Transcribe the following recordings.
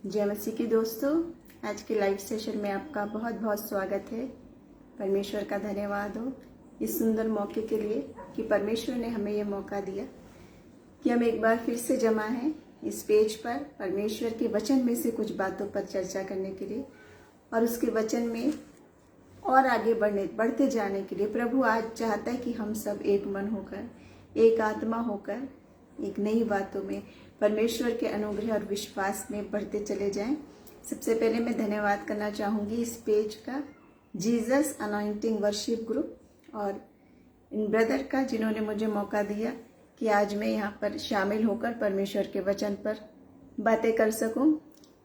जय मसीह की दोस्तों, आज के लाइव सेशन में आपका बहुत बहुत स्वागत है। परमेश्वर का धन्यवाद हो इस सुंदर मौके के लिए कि परमेश्वर ने हमें ये मौका दिया कि हम एक बार फिर से जमा हैं इस पेज पर परमेश्वर के वचन में से कुछ बातों पर चर्चा करने के लिए और उसके वचन में और आगे बढ़ते जाने के लिए प्रभु आज चाहता है कि हम सब एक मन होकर, एक आत्मा होकर, एक नई बातों में परमेश्वर के अनुग्रह और विश्वास में बढ़ते चले जाएं। सबसे पहले मैं धन्यवाद करना चाहूँगी इस पेज का, जीसस अनॉइंटिंग वर्शिप ग्रुप और इन ब्रदर का, जिन्होंने मुझे मौका दिया कि आज मैं यहाँ पर शामिल होकर परमेश्वर के वचन पर बातें कर सकूँ।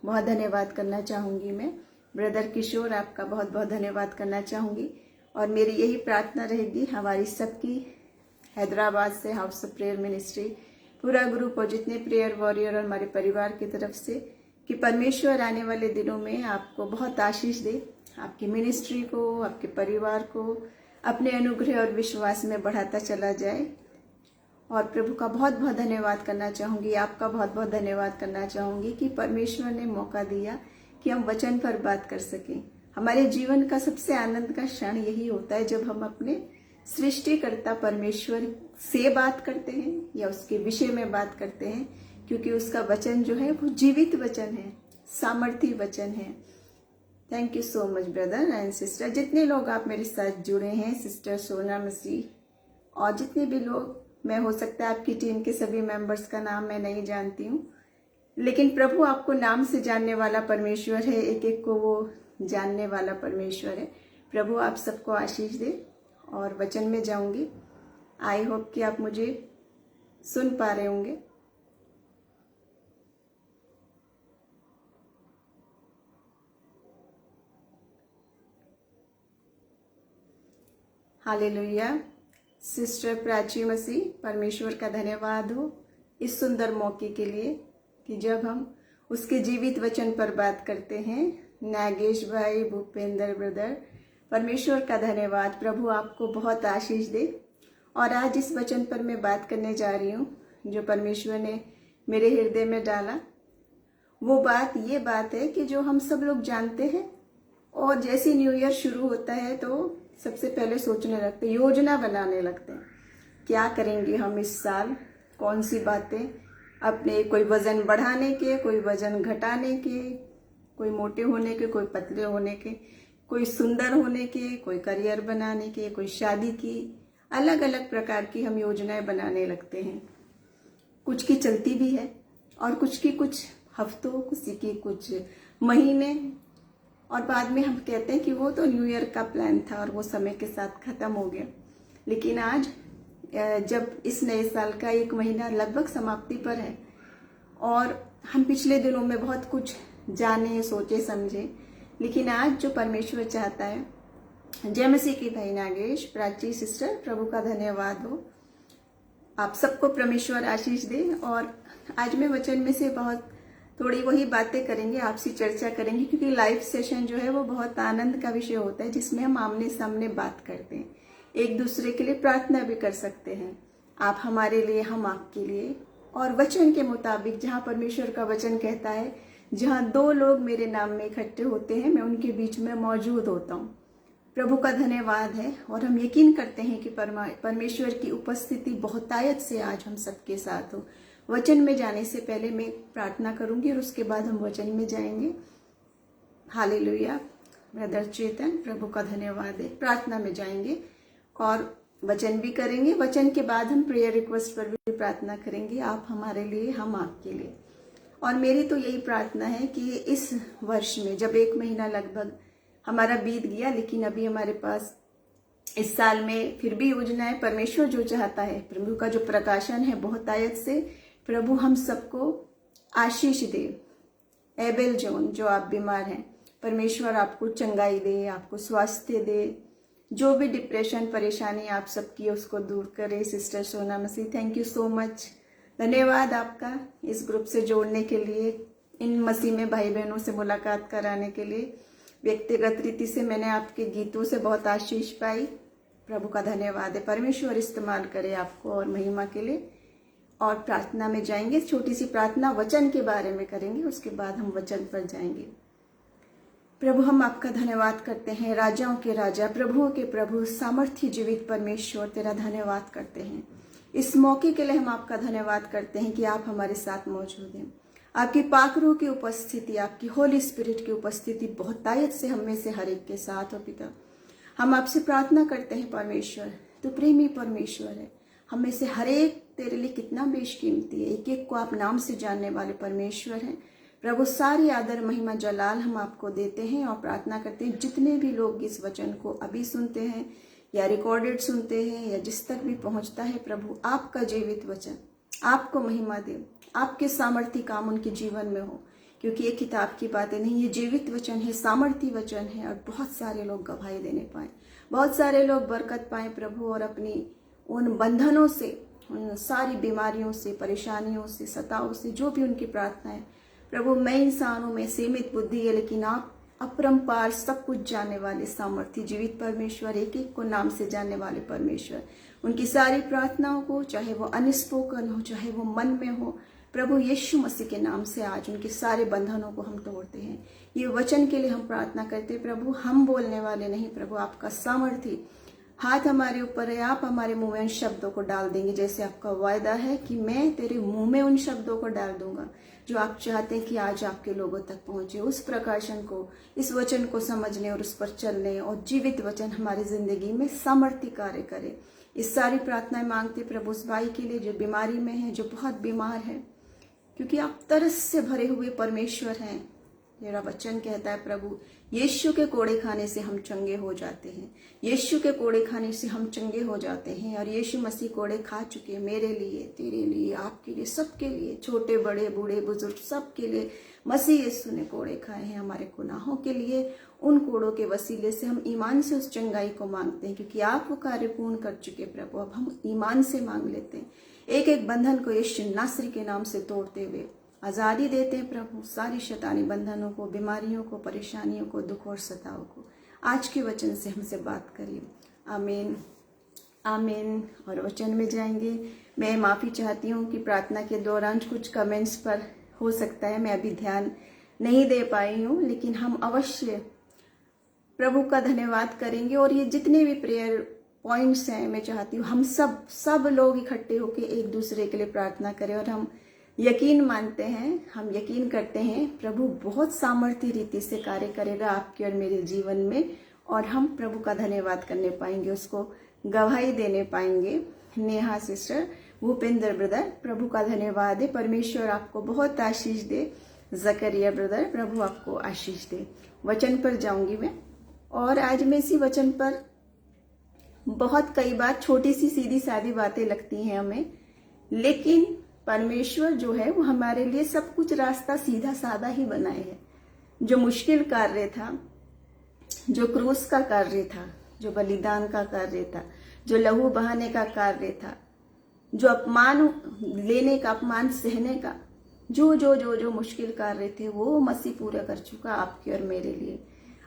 बहुत धन्यवाद करना चाहूँगी मैं ब्रदर किशोर, आपका बहुत बहुत धन्यवाद करना चाहूँगी। और मेरी यही प्रार्थना रहेगी हमारी सबकी, हैदराबाद से हाउस ऑफ प्रेयर मिनिस्ट्री पूरा ग्रुप और जितने प्रेयर वॉरियर और हमारे परिवार की तरफ से, कि परमेश्वर आने वाले दिनों में आपको बहुत आशीष दे, आपकी मिनिस्ट्री को, आपके परिवार को अपने अनुग्रह और विश्वास में बढ़ाता चला जाए। और प्रभु का बहुत बहुत धन्यवाद करना चाहूँगी, आपका बहुत बहुत धन्यवाद करना चाहूँगी कि परमेश्वर ने मौका दिया कि हम वचन पर बात कर सकें। हमारे जीवन का सबसे आनंद का क्षण यही होता है जब हम अपने सृष्टिकर्ता परमेश्वर से बात करते हैं या उसके विषय में बात करते हैं, क्योंकि उसका वचन जो है वो जीवित वचन है, सामर्थी वचन है। Thank you so much brother and sister, जितने लोग आप मेरे साथ जुड़े हैं, सिस्टर सोना मसीह और जितने भी लोग, मैं हो सकता है आपकी टीम के सभी मेंबर्स का नाम मैं नहीं जानती हूँ, लेकिन प्रभु आपको नाम से जानने वाला परमेश्वर है, एक एक को वो जानने वाला परमेश्वर है। प्रभु आप सबको आशीष दे। और वचन में जाऊंगी, आई होप कि आप मुझे सुन पा रहे होंगे। हालेलुया। सिस्टर प्राची मसीह, परमेश्वर का धन्यवाद हो इस सुंदर मौके के लिए कि जब हम उसके जीवित वचन पर बात करते हैं। नागेश भाई, भूपेंद्र ब्रदर, परमेश्वर का धन्यवाद। प्रभु आपको बहुत आशीष दे। और आज इस वचन पर मैं बात करने जा रही हूँ जो परमेश्वर ने मेरे हृदय में डाला। वो बात ये बात है कि जो हम सब लोग जानते हैं, और जैसे न्यू ईयर शुरू होता है तो सबसे पहले सोचने लगते हैं, योजना बनाने लगते हैं, क्या करेंगे हम इस साल, कौन सी बातें अपने, कोई वजन बढ़ाने के, कोई वजन घटाने के, कोई मोटे होने के, कोई पतले होने के, कोई सुंदर होने के, कोई करियर बनाने के, कोई शादी की, अलग अलग प्रकार की हम योजनाएं बनाने लगते हैं। कुछ की चलती भी है और कुछ की कुछ हफ्तों, किसी की कुछ महीने, और बाद में हम कहते हैं कि वो तो न्यू ईयर का प्लान था और वो समय के साथ खत्म हो गया। लेकिन आज जब इस नए साल का एक महीना लगभग समाप्ति पर है और हम पिछले दिनों में बहुत कुछ जाने, सोचे, समझे, लेकिन आज जो परमेश्वर चाहता है, जय मसीह की भाई नागेश, प्राची सिस्टर, प्रभु का धन्यवाद हो। आप सबको परमेश्वर आशीष दे। और आज मैं वचन में से बहुत थोड़ी वही बातें करेंगे, आपसी चर्चा करेंगे, क्योंकि लाइव सेशन जो है वो बहुत आनंद का विषय होता है, जिसमें हम आमने सामने बात करते हैं, एक दूसरे के लिए प्रार्थना भी कर सकते हैं, आप हमारे लिए, हम आपके लिए। और वचन के मुताबिक, जहाँ परमेश्वर का वचन कहता है, जहाँ दो लोग मेरे नाम में इकट्ठे होते हैं, मैं उनके बीच में मौजूद होता हूँ। प्रभु का धन्यवाद है। और हम यकीन करते हैं कि परमेश्वर की उपस्थिति बहुतायत से आज हम सबके साथ हो। वचन में जाने से पहले मैं प्रार्थना करूंगी और उसके बाद हम वचन में जाएंगे। हालेलुया। ब्रदर चेतन, प्रभु का धन्यवाद है। प्रार्थना में जाएंगे और वचन भी करेंगे। वचन के बाद हम प्रेयर रिक्वेस्ट पर भी प्रार्थना करेंगे, आप हमारे लिए, हम आपके लिए। और मेरी तो यही प्रार्थना है कि इस वर्ष में, जब एक महीना लगभग हमारा बीत गया, लेकिन अभी हमारे पास इस साल में फिर भी योजनाएं, परमेश्वर जो चाहता है, प्रभु का जो प्रकाशन है बहुतायत से, प्रभु हम सबको आशीष दे। एबेल जोन, जो आप बीमार हैं, परमेश्वर आपको चंगाई दे, आपको स्वास्थ्य दे, जो भी डिप्रेशन, परेशानी आप सबकी है उसको दूर करे। सिस्टर सोना मसीह, थैंक यू सो मच, धन्यवाद आपका इस ग्रुप से जोड़ने के लिए, इन मसीह में भाई बहनों से मुलाकात कराने के लिए। व्यक्तिगत रीति से मैंने आपके गीतों से बहुत आशीष पाई। प्रभु का धन्यवाद है। परमेश्वर इस्तेमाल करे आपको और महिमा के लिए। और प्रार्थना में जाएंगे। छोटी सी प्रार्थना वचन के बारे में करेंगे, उसके बाद हम वचन पर जाएंगे। प्रभु, हम आपका धन्यवाद करते हैं, राजाओं के राजा, प्रभुओं के प्रभु, सामर्थ्य जीवित परमेश्वर, तेरा धन्यवाद करते हैं। इस मौके के लिए हम आपका धन्यवाद करते हैं कि आप हमारे साथ मौजूद हैं। आपकी पाक रूह की उपस्थिति, आपकी होली स्पिरिट की उपस्थिति बहुतायत से हम में से हर एक के साथ हो। पिता, हम आपसे प्रार्थना करते हैं परमेश्वर, तू प्रेमी परमेश्वर है, हम में से हर एक तेरे लिए कितना बेशकीमती है, एक एक को आप नाम से जानने वाले परमेश्वर हैं। प्रभु, सारी आदर महिमा जलाल हम आपको देते हैं और प्रार्थना करते हैं जितने भी लोग इस वचन को अभी सुनते हैं या रिकॉर्डेड सुनते हैं या जिस तक भी पहुंचता है, प्रभु आपका जीवित वचन आपको महिमा दे, आपके सामर्थ्य काम उनके जीवन में हो, क्योंकि ये किताब की बातें नहीं, ये जीवित वचन है, सामर्थ्य वचन है, और बहुत सारे लोग गवाही देने पाए, बहुत सारे लोग बरकत पाए प्रभु, और अपनी उन बंधनों से, उन सारी बीमारियों से, परेशानियों से, सताओं से, जो भी उनकी प्रार्थना है प्रभु, मैं इंसान हूं, मैं सीमित बुद्धि है, लेकिन आप अपरंपार सब कुछ जानने वाले सामर्थ्य जीवित परमेश्वर, एक एक को नाम से जानने वाले परमेश्वर, उनकी सारी प्रार्थनाओं को, चाहे वो अनस्पोकन हो, चाहे वो मन में हो, प्रभु यीशु मसीह के नाम से आज उनके सारे बंधनों को हम तोड़ते हैं। ये वचन के लिए हम प्रार्थना करते हैं प्रभु, हम बोलने वाले नहीं प्रभु, आपका सामर्थ्य हाथ हमारे ऊपर है, आप हमारे मुंह में उन शब्दों को डाल देंगे, जैसे आपका वायदा है कि मैं तेरे मुंह में उन शब्दों को डाल दूंगा जो आप चाहते हैं कि आज आपके लोगों तक पहुंचे। उस प्रकाशन को, इस वचन को समझने और उस पर चलने, और जीवित वचन हमारी जिंदगी में सामर्थ्य कार्य करे। इस सारी प्रार्थनाएं मांगते प्रभु उस भाई के लिए जो बीमारी में है, जो बहुत बीमार है, क्योंकि आप तरस से भरे हुए परमेश्वर हैं। मेरा वचन कहता है प्रभु, यीशु के कोड़े खाने से हम चंगे हो जाते हैं, यीशु के कोड़े खाने से हम चंगे हो जाते हैं। और यीशु मसीह कोड़े खा चुके, मेरे लिए, तेरे लिए, आपके लिए, सबके लिए, छोटे बड़े बूढ़े बुजुर्ग सबके लिए मसीह यीशु ने कोड़े खाए हैं हमारे गुनाहों के लिए। उन कोड़ों के वसीले से हम ईमान से उस चंगाई को मांगते हैं, क्योंकि आप वो कार्य पूर्ण कर चुके प्रभु। अब हम ईमान से मांग लेते हैं, एक एक बंधन को यीशु नासरी के नाम से तोड़ते हुए आजादी देते हैं प्रभु, सारी शैतानी बंधनों को, बीमारियों को, परेशानियों को, दुख और सताओं को। आज के वचन से हमसे बात करिए। आमीन, आमीन। और वचन में जाएंगे। मैं माफ़ी चाहती हूँ कि प्रार्थना के दौरान कुछ कमेंट्स पर हो सकता है मैं अभी ध्यान नहीं दे पाई हूँ, लेकिन हम अवश्य प्रभु का धन्यवाद करेंगे। और ये जितने भी प्रेयर पॉइंट्स हैं, मैं चाहती हूँ हम सब लोग इकट्ठे होकर एक दूसरे के लिए प्रार्थना करें। और हम यकीन मानते हैं, हम यकीन करते हैं प्रभु बहुत सामर्थ्य रीति से कार्य करेगा आपके और मेरे जीवन में, और हम प्रभु का धन्यवाद करने पाएंगे, उसको गवाही देने पाएंगे। नेहा सिस्टर, भूपेंद्र ब्रदर, प्रभु का धन्यवाद है, परमेश्वर आपको बहुत आशीष दे। जकरिया ब्रदर, प्रभु आपको आशीष दे। वचन पर जाऊंगी मैं, और आज मैं इसी वचन पर बहुत कई बार छोटी सी सीधी सादी बातें लगती हैं हमें, लेकिन परमेश्वर जो है वो हमारे लिए सब कुछ रास्ता सीधा सादा ही बनाए है। जो मुश्किल कार्य था, जो क्रूस का कार्य था, जो बलिदान का कार्य था, जो लहू बहाने का कार्य था, जो अपमान लेने का, अपमान सहने का, जो मुश्किल कार्य थे, वो मसीह पूरा कर चुका आपके और मेरे लिए।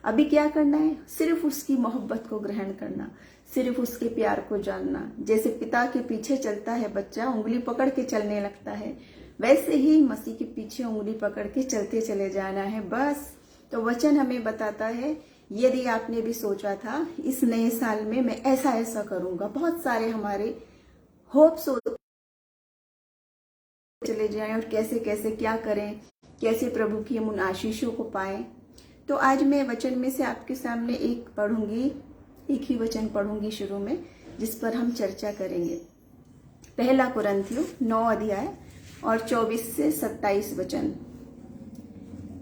अभी क्या करना है? सिर्फ उसकी मोहब्बत को ग्रहण करना, सिर्फ उसके प्यार को जानना। जैसे पिता के पीछे चलता है बच्चा, उंगली पकड़ के चलने लगता है, वैसे ही मसीह के पीछे उंगली पकड़ के चलते चले जाना है बस। तो वचन हमें बताता है, यदि आपने भी सोचा था इस नए साल में मैं ऐसा ऐसा करूंगा, बहुत सारे हमारे होप्स चले जाएं और कैसे कैसे क्या करें, कैसे प्रभु की हम उन आशीषों को पाएं। तो आज मैं वचन में से आपके सामने एक ही वचन पढ़ूंगी शुरू में, जिस पर हम चर्चा करेंगे। पहला कुरिन्थियों 9 अध्याय और 24 से 27 वचन।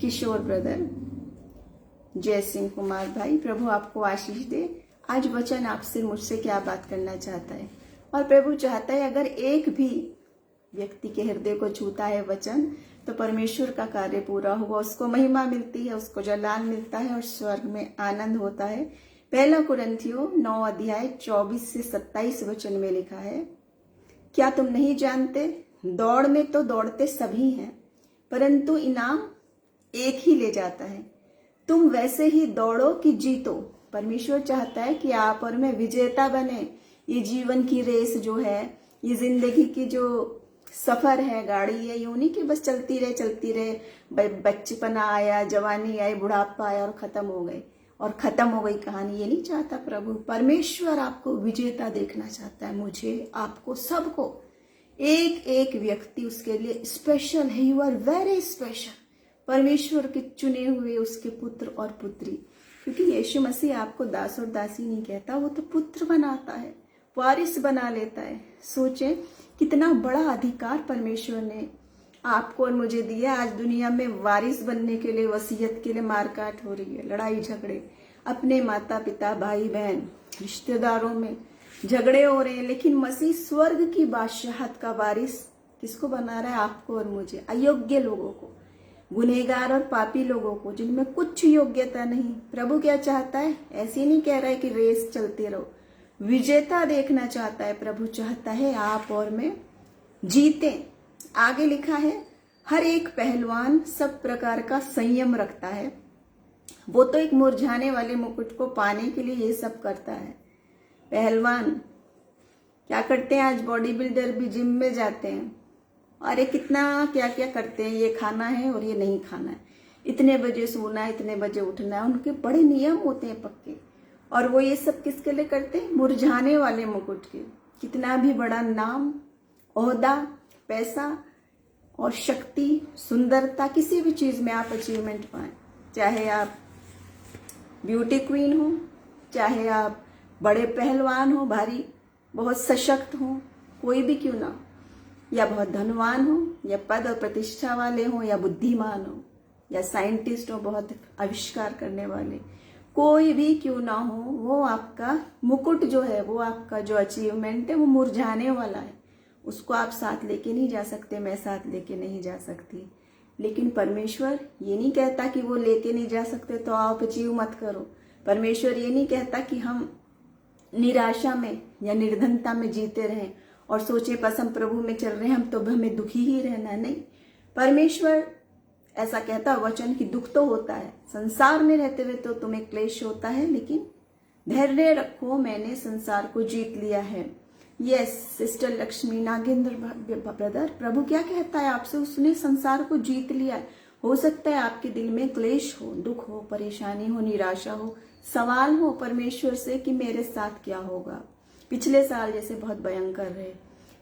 किशोर ब्रदर, जय सिंह कुमार भाई, प्रभु आपको आशीष दे। आज वचन आपसे मुझसे क्या बात करना चाहता है, और प्रभु चाहता है अगर एक भी व्यक्ति के हृदय को छूता है वचन, तो परमेश्वर का कार्य पूरा हुआ, उसको महिमा मिलती है, उसको जलाल मिलता है और स्वर्ग में आनंद होता है। पहला कुरिन्थियों 9 अध्याय 24 से 27 वचन में लिखा है, क्या तुम नहीं जानते, दौड़ में तो दौड़ते सभी हैं, परंतु इनाम एक ही ले जाता है। तुम वैसे ही दौड़ो कि जीतो। परमेश्वर चाहता है कि आप और मैं विजेता बने। ये जीवन की रेस जो है, ये जिंदगी की जो सफर है, गाड़ी है, यूं नहीं कि बस चलती रहे, बचपना आया, जवानी आई, बुढ़ापा आया और खत्म हो गई कहानी। ये नहीं चाहता प्रभु। परमेश्वर आपको विजेता देखना चाहता है, मुझे, आपको, सबको। एक एक व्यक्ति उसके लिए स्पेशल है। You are very special. परमेश्वर के चुने हुए उसके पुत्र और पुत्री। क्योंकि यीशु मसीह आपको दास और दासी नहीं कहता, वो तो पुत्र बनाता है, वारिस बना लेता है। सोचें कितना बड़ा अधिकार परमेश्वर ने आपको और मुझे दिया। आज दुनिया में वारिस बनने के लिए, वसीयत के लिए मारकाट हो रही है, लड़ाई झगड़े, अपने माता पिता, भाई बहन, रिश्तेदारों में झगड़े हो रहे हैं। लेकिन मसीह स्वर्ग की बादशाहत का वारिस किसको बना रहा है? आपको और मुझे, अयोग्य लोगों को, गुनहगार और पापी लोगों को, जिनमें कुछ योग्यता नहीं। प्रभु क्या चाहता है? ऐसे नहीं कह रहा है कि रेस चलते रहो, विजेता देखना चाहता है। प्रभु चाहता है आप और मैं जीते। आगे लिखा है, हर एक पहलवान सब प्रकार का संयम रखता है। वो तो एक मुरझाने वाले मुकुट को पाने के लिए ये सब करता है। पहलवान क्या करते हैं? आज बॉडी बिल्डर भी जिम में जाते हैं, अरे कितना क्या क्या करते हैं, ये खाना है और ये नहीं खाना है, इतने बजे सोना है, इतने बजे उठना है। उनके बड़े नियम होते हैं पक्के। और वो ये सब किसके लिए करते हैं? मुरझाने वाले मुकुट के। कितना भी बड़ा नाम, ओहदा, पैसा और शक्ति, सुंदरता, किसी भी चीज में आप अचीवमेंट पाएं, चाहे आप ब्यूटी क्वीन हो, चाहे आप बड़े पहलवान हो, भारी, बहुत सशक्त हो, कोई भी क्यों ना हो, या बहुत धनवान हो, या पद और प्रतिष्ठा वाले हो, या बुद्धिमान हो, या साइंटिस्ट हो, बहुत आविष्कार करने वाले, कोई भी क्यों ना हो, वो आपका मुकुट जो है, वो आपका जो अचीवमेंट है, वो मुरझाने वाला है। उसको आप साथ लेके नहीं जा सकते, मैं साथ लेके नहीं जा सकती। लेकिन परमेश्वर ये नहीं कहता कि वो लेके नहीं जा सकते तो आप अचीव मत करो। परमेश्वर ये नहीं कहता कि हम निराशा में या निर्धनता में जीते रहें और सोचे बस हम प्रभु में चल रहे हैं, हम तो हमें दुखी ही रहना। नहीं, परमेश्वर ऐसा कहता है वचन कि दुख तो होता है, संसार में रहते हुए तो तुम्हें क्लेश होता है, लेकिन धैर्य रखो, मैंने संसार को जीत लिया है। Yes sister Lakshmi, Nagendra brother, प्रभु क्या कहता है आपसे? उसने संसार को जीत लिया है। हो सकता है आपके दिल में क्लेश हो, दुख हो, परेशानी हो, निराशा हो, सवाल हो परमेश्वर से कि मेरे साथ क्या होगा। पिछले साल जैसे बहुत भयंकर रहे,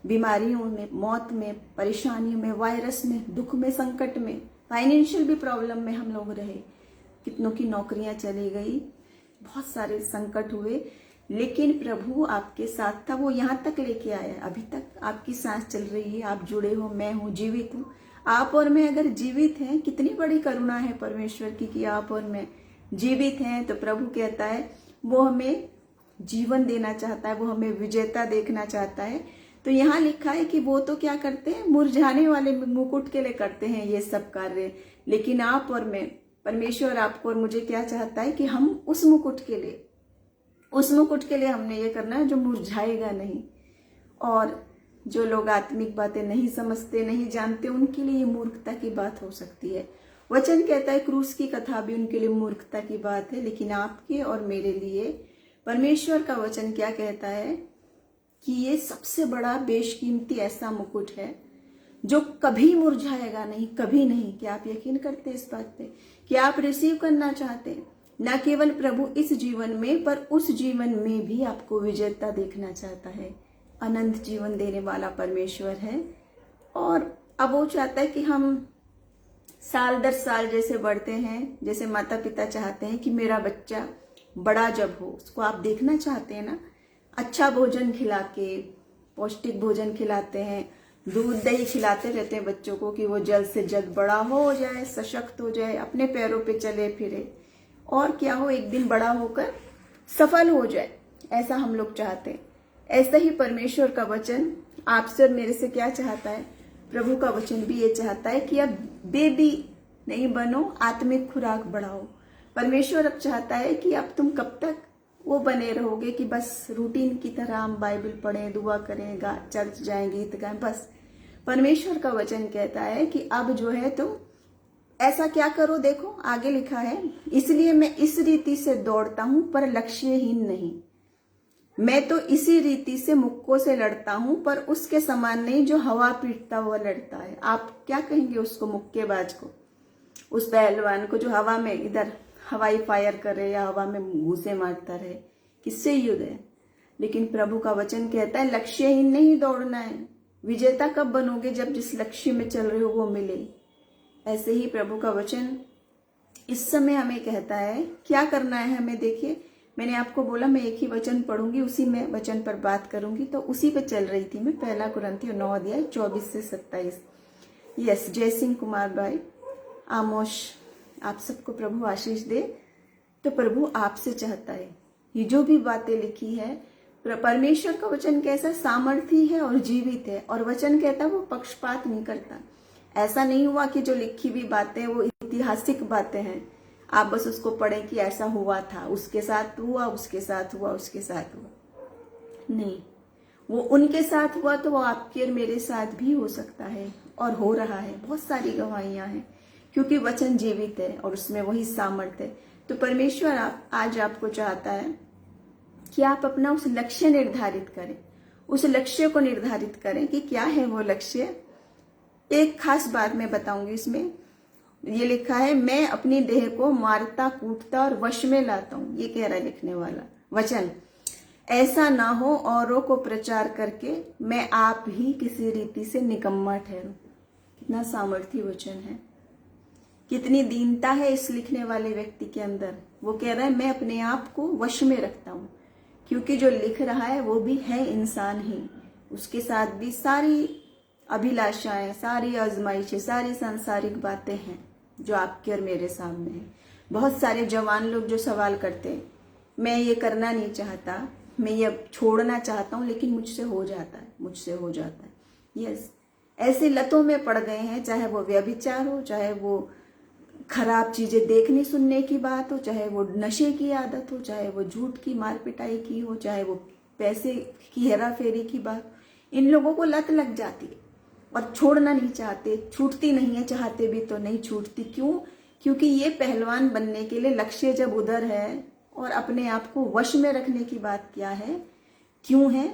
बीमारियों में, मौत में, परेशानियों में, वायरस में, दुख में, संकट में, फाइनेंशियल भी प्रॉब्लम में हम लोग रहे। कितनों की नौकरियां चली गई, बहुत सारे संकट हुए, लेकिन प्रभु आपके साथ था। वो यहाँ तक लेके आया, अभी तक आपकी सांस चल रही है, आप जुड़े हो, मैं हूँ, जीवित हूँ। आप और मैं अगर जीवित हैं, कितनी बड़ी करुणा है परमेश्वर की कि आप और मैं जीवित हैं। तो प्रभु कहता है वो हमें जीवन देना चाहता है, वो हमें विजेता देखना चाहता है। तो यहाँ लिखा है कि वो तो क्या करते हैं? मुरझाने वाले मुकुट के लिए करते हैं ये सब कार्य। लेकिन आप और मैं, परमेश्वर आपको और मुझे क्या चाहता है कि हम उस मुकुट के लिए हमने ये करना है जो मुरझाएगा नहीं। और जो लोग आत्मिक बातें नहीं समझते, नहीं जानते, उनके लिए ये मूर्खता की बात हो सकती है। वचन कहता है क्रूस की कथा भी उनके लिए मूर्खता की बात है, लेकिन आपके और मेरे लिए परमेश्वर का वचन क्या कहता है कि ये सबसे बड़ा बेशकीमती ऐसा मुकुट है जो कभी मुरझाएगा नहीं, कभी नहीं। क्या आप यकीन करते हैं इस बात पे कि आप रिसीव करना चाहते हैं? न केवल प्रभु इस जीवन में, पर उस जीवन में भी आपको विजेता देखना चाहता है। अनंत जीवन देने वाला परमेश्वर है। और अब वो चाहता है कि हम साल दर साल जैसे बढ़ते हैं, जैसे माता पिता चाहते हैं कि मेरा बच्चा बड़ा जब हो, उसको आप देखना चाहते हैं ना, अच्छा भोजन खिला के, पौष्टिक भोजन खिलाते हैं, दूध दही खिलाते रहते हैं बच्चों को कि वो जल्द से जल्द बड़ा हो जाए, सशक्त हो जाए, अपने पैरों पे चले फिरे, और क्या हो, एक दिन बड़ा होकर सफल हो जाए। ऐसा हम लोग चाहते हैं। ऐसा ही परमेश्वर का वचन आपसे और मेरे से क्या चाहता है? प्रभु का वचन भी ये चाहता है कि अब बेबी नहीं बनो, आत्मिक खुराक बढ़ाओ। परमेश्वर अब चाहता है कि अब तुम कब तक वो बने रहोगे कि बस रूटीन की तरह हम बाइबल पढ़ें, दुआ करें, चर्च जाएं, गीत गाएं, बस। परमेश्वर का वचन कहता है कि अब जो है तुम ऐसा क्या करो। देखो आगे लिखा है, इसलिए मैं इस रीति से दौड़ता हूं पर लक्ष्यहीन नहीं। मैं तो इसी रीति से मुक्कों से लड़ता हूं, पर उसके समान नहीं जो हवा पीटता हुआ लड़ता है। आप क्या कहेंगे उसको, मुक्केबाज को, उस पहलवान को जो हवा में इधर हवाई फायर करे या हवा में घूंसे मारता रहे, किससे युद्ध है? लेकिन प्रभु का वचन कहता है लक्ष्यहीन नहीं दौड़ना है। विजेता कब बनोगे? जब जिस लक्ष्य में चल रहे हो वो मिले। ऐसे ही प्रभु का वचन इस समय हमें कहता है क्या करना है हमें। देखिए, मैंने आपको बोला मैं एक ही वचन पढ़ूंगी, उसी में वचन पर बात करूंगी, तो उसी पे चल रही थी मैं। 1 कुरिन्थियों 9 अध्याय 24 से 27। यस, जय सिंह कुमार भाई, आमोश, आप सबको प्रभु आशीष दे। तो प्रभु आपसे चाहता है ये जो भी बातें लिखी है, परमेश्वर का वचन कैसा सामर्थी है और जीवित है, और वचन कहता है वो पक्षपात नहीं करता। ऐसा नहीं हुआ कि जो लिखी हुई बातें वो ऐतिहासिक बातें हैं, आप बस उसको पढ़ें कि ऐसा हुआ था, उसके साथ हुआ, उसके साथ हुआ, उसके साथ हुआ। नहीं, वो उनके साथ हुआ तो वो आपके और मेरे साथ भी हो सकता है और हो रहा है। बहुत सारी गवाहियां हैं, क्योंकि वचन जीवित है और उसमें वही सामर्थ्य है। तो परमेश्वर आज आपको चाहता है कि आप अपना उस लक्ष्य निर्धारित करें, उस लक्ष्य को निर्धारित करें कि क्या है वो लक्ष्य। एक खास बात मैं बताऊंगी इसमें। ये लिखा है मैं अपनी देह को मारता कूटता और वश में लाता हूं, ये कह रहा है लिखने वाला वचन। ऐसा ना हो औरों को प्रचार करके मैं आप ही किसी रीति से निकम्मा ठहरूं। कितना सामर्थ्य वचन है, कितनी दीनता है इस लिखने वाले व्यक्ति के अंदर। वो कह रहा है मैं अपने आप को वश में रखता हूं, क्योंकि जो लिख रहा है वो भी है इंसान ही, उसके साथ भी सारी अभिलाषाएं, सारी आजमाइशें, सारी सांसारिक बातें हैं जो आपके और मेरे सामने हैं। बहुत सारे जवान लोग जो सवाल करते हैं, मैं ये करना नहीं चाहता, मैं ये छोड़ना चाहता हूं, लेकिन मुझसे हो जाता है, मुझसे हो जाता है। यस, ऐसे लतों में पड़ गए हैं, चाहे वो व्यभिचार हो, चाहे वो खराब चीजें देखने सुनने की बात हो, चाहे वो नशे की आदत हो, चाहे वो झूठ की मार पिटाई की हो, चाहे वो पैसे की हेरा फेरी की बात। इन लोगों को लत लग जाती है और छोड़ना नहीं चाहते, छूटती नहीं है, चाहते भी तो नहीं छूटती। क्यों? क्योंकि ये पहलवान बनने के लिए लक्ष्य जब उधर है और अपने आप को वश में रखने की बात क्या है, क्यों है?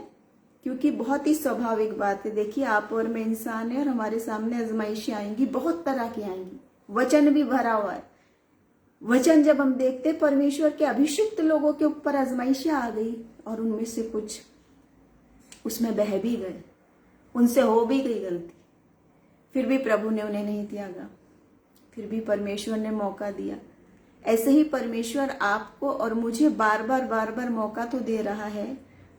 क्योंकि बहुत ही स्वाभाविक बात है। देखिए, आप और मैं इंसान है और हमारे सामने आजमाइशें आएंगी, बहुत तरह की आएंगी। वचन भी भरा हुआ है। वचन जब हम देखते, परमेश्वर के अभिषिक्त लोगों के ऊपर आजमाइशें आ गई और उनमें से कुछ उसमें बह भी गए, उनसे हो भी गई गलती, फिर भी प्रभु ने उन्हें नहीं त्यागा, फिर भी परमेश्वर ने मौका दिया। ऐसे ही परमेश्वर आपको और मुझे बार बार मौका तो दे रहा है,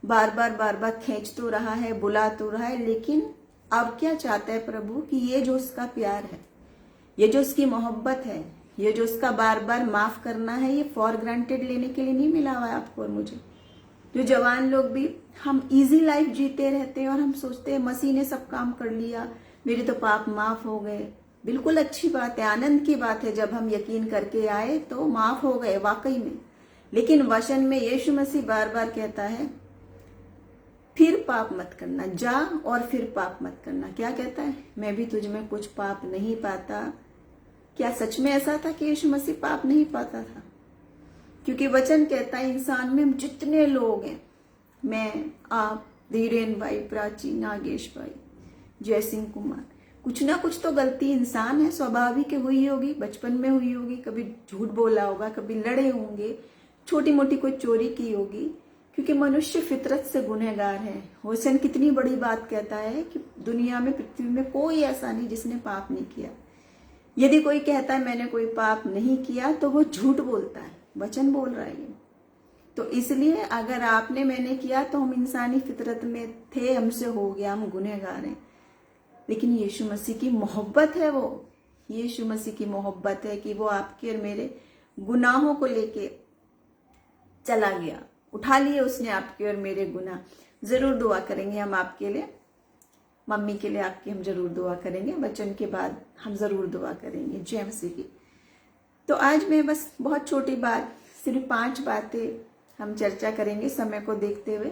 बार बार खींच तो रहा है, बुला तो रहा है। लेकिन अब क्या चाहता है प्रभु कि ये जो उसका प्यार है, ये जो उसकी मोहब्बत है, ये जो उसका बार बार माफ करना है, ये फॉर ग्रांटेड लेने के लिए नहीं मिला हुआ है आपको और मुझे। जो जवान लोग भी हम इजी लाइफ जीते रहते हैं और हम सोचते हैं मसीह ने सब काम कर लिया, मेरे तो पाप माफ हो गए। बिल्कुल अच्छी बात है, आनंद की बात है जब हम यकीन करके आए तो माफ हो गए वाकई में। लेकिन वचन में यीशु मसीह बार बार कहता है फिर पाप मत करना, जा और फिर पाप मत करना। क्या कहता है? मैं भी तुझ में कुछ पाप नहीं पाता। क्या सच में ऐसा था कि यीशु मसीह पाप नहीं पाता था? क्योंकि वचन कहता है इंसान में जितने लोग हैं, मैं, आप, धीरेन भाई, प्राची, नागेश भाई, जय सिंह कुमार, कुछ ना कुछ तो गलती इंसान है, स्वाभाविक हुई होगी, बचपन में हुई होगी, कभी झूठ बोला होगा, कभी लड़े होंगे, छोटी मोटी कोई चोरी की होगी, क्योंकि मनुष्य फितरत से गुनहगार है। वचन कितनी बड़ी बात कहता है कि दुनिया में, पृथ्वी में कोई ऐसा नहीं जिसने पाप नहीं किया। यदि कोई कहता है मैंने कोई पाप नहीं किया तो वो झूठ बोलता है, वचन बोल रहा है। तो इसलिए अगर आपने मैंने किया तो हम इंसानी फितरत में थे, हमसे हो गया, हम गुनहगार हैं। लेकिन यीशु मसीह की मोहब्बत है, वो यीशु मसीह की मोहब्बत है कि वो आपके और मेरे गुनाहों को लेके चला गया, उठा लिए उसने आपके और मेरे गुनाह। जरूर दुआ करेंगे हम आपके लिए, मम्मी के लिए आपकी हम जरूर दुआ करेंगे, वचन के बाद हम जरूर दुआ करेंगे। जय मसीह की। तो आज मैं बस बहुत छोटी बात, सिर्फ 5 बातें हम चर्चा करेंगे समय को देखते हुए।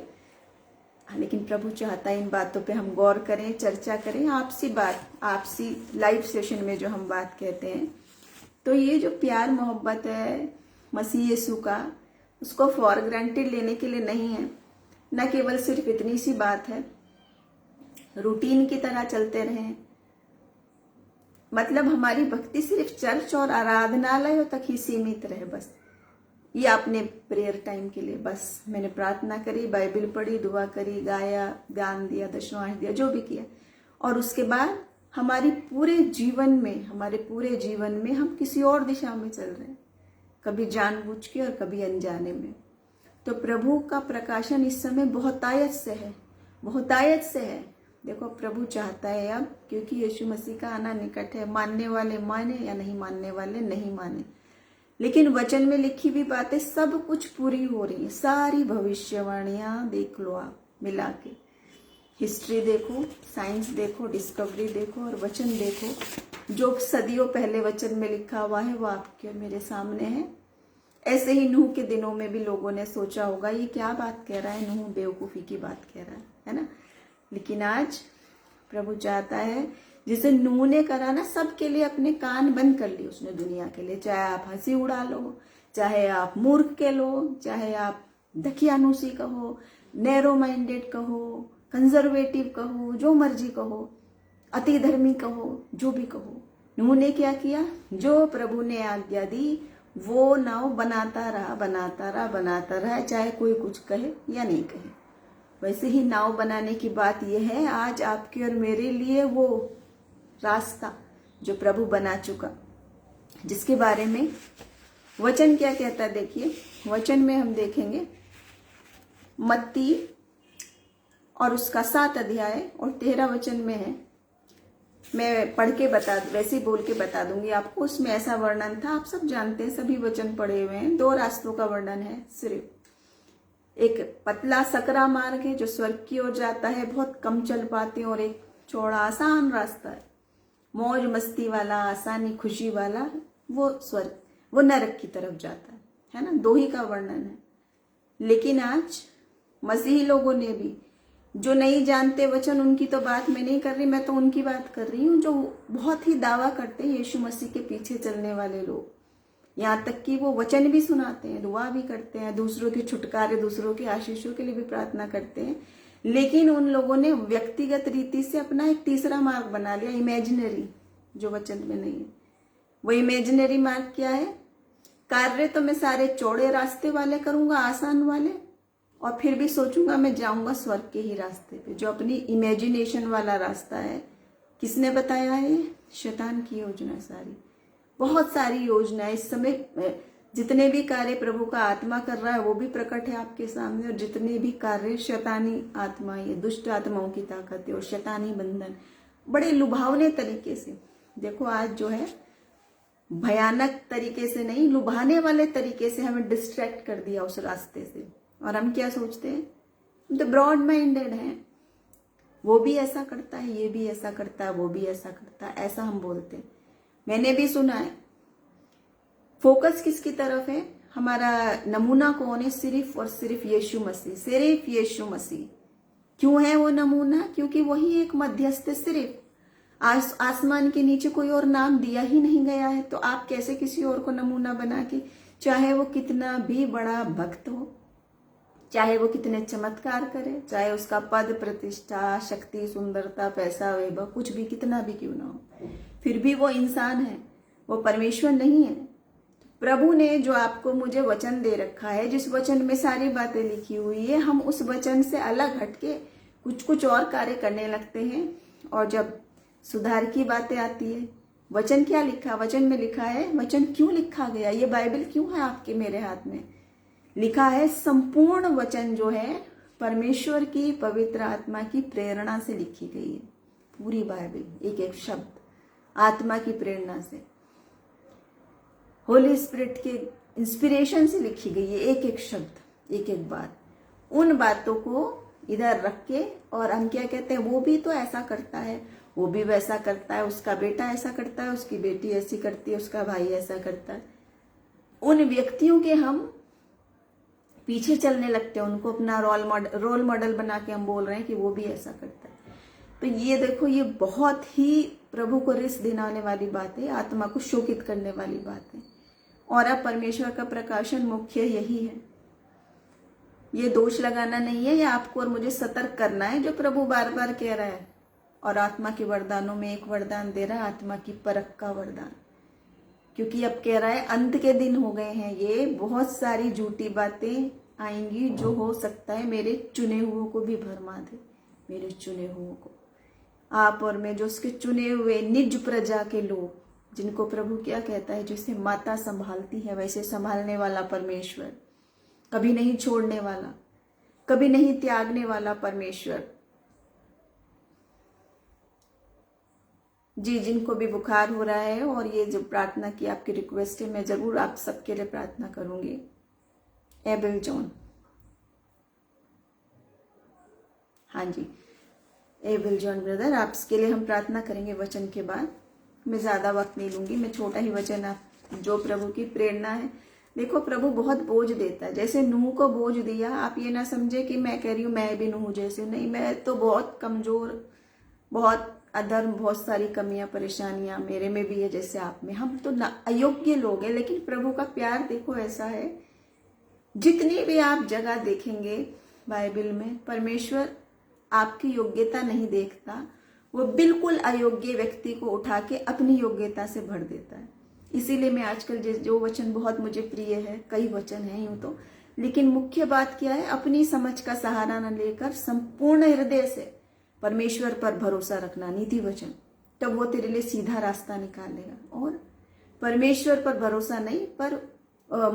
लेकिन प्रभु चाहता है इन बातों पे हम गौर करें, चर्चा करें, आपसी बात, आपसी लाइव सेशन में जो हम बात कहते हैं। तो ये जो प्यार मोहब्बत है मसीह यीशु का, उसको फॉर ग्रांटेड लेने के लिए नहीं है। न केवल सिर्फ इतनी सी बात है, रूटीन की तरह चलते रहें, मतलब हमारी भक्ति सिर्फ चर्च और आराधनालयों तक ही सीमित रहे। बस ये अपने प्रेयर टाइम के लिए, बस मैंने प्रार्थना करी, बाइबल पढ़ी, दुआ करी, गाया, गान दिया, दशमांश दिया, जो भी किया, और उसके बाद हमारे पूरे जीवन में हम किसी और दिशा में चल रहे हैं, कभी जानबूझ के और कभी अनजाने में। तो प्रभु का प्रकाशन इस समय बहुतायत से है। देखो प्रभु चाहता है अब, क्योंकि यीशु मसीह का आना निकट है, मानने वाले माने या नहीं मानने वाले नहीं माने, लेकिन वचन में लिखी हुई बातें सब कुछ पूरी हो रही है। सारी भविष्यवाणियां देख लो आप मिला के, हिस्ट्री देखो, साइंस देखो, डिस्कवरी देखो और वचन देखो, जो सदियों पहले वचन में लिखा हुआ है वो आपके और मेरे सामने है। ऐसे ही नूह के दिनों में भी लोगों ने सोचा होगा ये क्या बात कह रहा है, नूह बेवकूफ़ी की बात कह रहा है ना। लेकिन आज प्रभु चाहता है, जिसे नूह ने करा ना, सबके लिए अपने कान बंद कर लिए उसने दुनिया के लिए। चाहे आप हंसी उड़ा लो, चाहे आप मूर्ख के लो, चाहे आप दकियानुसी कहो, नैरो माइंडेड कहो, कंजर्वेटिव कहो, जो मर्जी कहो, अति धर्मी कहो, जो भी कहो, नूह ने क्या किया, जो प्रभु ने आज्ञा दी वो नाव बनाता रहा, चाहे कोई कुछ कहे या नहीं कहे। वैसे ही नाव बनाने की बात यह है आज आपके और मेरे लिए, वो रास्ता जो प्रभु बना चुका, जिसके बारे में वचन क्या कहता है। देखिए वचन में हम देखेंगे मत्ती और उसका 7 अध्याय और 13 वचन में है। मैं पढ़ के वैसे ही बोल के बता दूंगी आपको। उसमें ऐसा वर्णन था, आप सब जानते हैं, सभी वचन पढ़े हुए हैं। 2 रास्तों का वर्णन है सिर्फ। एक पतला सकरा मार्ग है जो स्वर्ग की ओर जाता है, बहुत कम चल पाते हैं, और एक चौड़ा आसान रास्ता है, मौज मस्ती वाला, आसानी खुशी वाला, वो स्वर्ग, वो नरक की तरफ जाता है ना। 2 ही का वर्णन है। लेकिन आज मसीही लोगों ने भी, जो नहीं जानते वचन, उनकी तो बात मैं नहीं कर रही, मैं तो उनकी बात कर रही हूँ जो बहुत ही दावा करते हैं, यीशु मसीह के पीछे चलने वाले लोग। यहाँ तक कि वो वचन भी सुनाते हैं, दुआ भी करते हैं, दूसरों के छुटकारे, दूसरों के आशीषों के लिए भी प्रार्थना करते हैं। लेकिन उन लोगों ने व्यक्तिगत रीति से अपना एक तीसरा मार्ग बना लिया, इमेजिनरी, जो वचन में नहीं है। वो इमेजिनरी मार्ग क्या है, कार्य तो मैं सारे चौड़े रास्ते वाले करूंगा, आसान वाले, और फिर भी सोचूंगा मैं जाऊंगा स्वर्ग के ही रास्ते पे, जो अपनी इमेजिनेशन वाला रास्ता है। किसने बताया है? शैतान की योजना। सारी बहुत सारी योजनाएं इस समय, जितने भी कार्य प्रभु का आत्मा कर रहा है वो भी प्रकट है आपके सामने, और जितने भी कार्य शैतानी आत्मा, ये दुष्ट आत्माओं की ताकत है और शैतानी बंधन, बड़े लुभावने तरीके से, देखो आज जो है भयानक तरीके से नहीं, लुभाने वाले तरीके से हमें डिस्ट्रैक्ट कर दिया उस रास्ते से। और हम क्या सोचते हैं, हम तो ब्रॉड माइंडेड हैं, वो भी ऐसा करता है, ये भी ऐसा करता है, वो भी ऐसा करता है, ऐसा हम बोलते हैं। मैंने भी सुना है। फोकस किसकी तरफ है? हमारा नमूना कौन है? सिर्फ और सिर्फ यीशु मसीह, सिर्फ यीशु मसीह। क्यों है वो नमूना? क्योंकि वही एक मध्यस्थ, सिर्फ आसमान के नीचे कोई और नाम दिया ही नहीं गया है। तो आप कैसे किसी और को नमूना बना के, चाहे वो कितना भी बड़ा भक्त हो, चाहे वो कितने चमत्कार करे, चाहे उसका पद, प्रतिष्ठा, शक्ति, सुंदरता, पैसा, वैभव, कुछ भी, कितना भी क्यों ना हो, फिर भी वो इंसान है, वो परमेश्वर नहीं है। प्रभु ने जो आपको मुझे वचन दे रखा है, जिस वचन में सारी बातें लिखी हुई है, हम उस वचन से अलग हटके कुछ और कार्य करने लगते हैं। और जब सुधार की बातें आती है, वचन क्या लिखा, वचन में लिखा है, वचन क्यों लिखा गया, ये बाइबल क्यों है आपके मेरे हाथ में, लिखा है संपूर्ण वचन जो है परमेश्वर की पवित्र आत्मा की प्रेरणा से लिखी गई है। पूरी बाइबल एक एक शब्द आत्मा की प्रेरणा से, होली स्पिरिट के इंस्पिरेशन से लिखी गई है, एक एक शब्द, एक एक बात। उन बातों को इधर रख के, और हम क्या कहते हैं, वो भी तो ऐसा करता है, वो भी वैसा करता है, उसका बेटा ऐसा करता है, उसकी बेटी ऐसी करती है, उसका भाई ऐसा करता है। उन व्यक्तियों के हम पीछे चलने लगते हैं, उनको अपना रोल मॉडल बना के हम बोल रहे हैं कि वो भी ऐसा करता है। तो ये देखो, ये बहुत ही प्रभु को रिस दिलाने वाली बात है, आत्मा को शोकित करने वाली बात है। और अब परमेश्वर का प्रकाशन मुख्य यही है। ये दोष लगाना नहीं है, ये आपको और मुझे सतर्क करना है, जो प्रभु बार बार कह रहा है। और आत्मा के वरदानों में एक वरदान दे रहा है, आत्मा की परख का वरदान, क्योंकि अब कह रहा है अंत के दिन हो गए हैं, ये बहुत सारी झूठी बातें आएंगी जो हो सकता है मेरे चुने हुओं को भी भरमा दे। मेरे चुने हुओं को, आप और मैं, जो उसके चुने हुए निज प्रजा के लोग, जिनको प्रभु क्या कहता है, जैसे माता संभालती है वैसे संभालने वाला परमेश्वर, कभी नहीं छोड़ने वाला, कभी नहीं त्यागने वाला परमेश्वर। जी, जिनको भी बुखार हो रहा है और ये जो प्रार्थना की आपकी रिक्वेस्ट है, मैं जरूर आप सबके लिए प्रार्थना करूंगी। एबल जॉन, हाँ जी, एबल जॉन ब्रदर, आपके लिए हम प्रार्थना करेंगे वचन के बाद। मैं ज्यादा वक्त नहीं लूंगी, मैं छोटा ही वचन, आप जो प्रभु की प्रेरणा है। देखो, प्रभु बहुत बोझ देता है, जैसे नूह को बोझ दिया। आप ये ना समझे कि मैं कह रही हूँ मैं भी नूह जैसे, नहीं, मैं तो बहुत कमजोर, बहुत अधर्म, बहुत सारी कमियां परेशानियां मेरे में भी है जैसे आप में। हम तो अयोग्य लोग हैं, लेकिन प्रभु का प्यार देखो ऐसा है, जितनी भी आप जगह देखेंगे बाइबल में, परमेश्वर आपकी योग्यता नहीं देखता, वो बिल्कुल अयोग्य व्यक्ति को उठा के अपनी योग्यता से भर देता है। इसीलिए मैं आजकल जो वचन बहुत मुझे प्रिय है, कई वचन हैं यूं तो, लेकिन मुख्य बात क्या है, अपनी समझ का सहारा न लेकर संपूर्ण हृदय से परमेश्वर पर भरोसा रखना, नीति वचन, तब वो तेरे लिए सीधा रास्ता निकालेगा। और परमेश्वर पर भरोसा नहीं, पर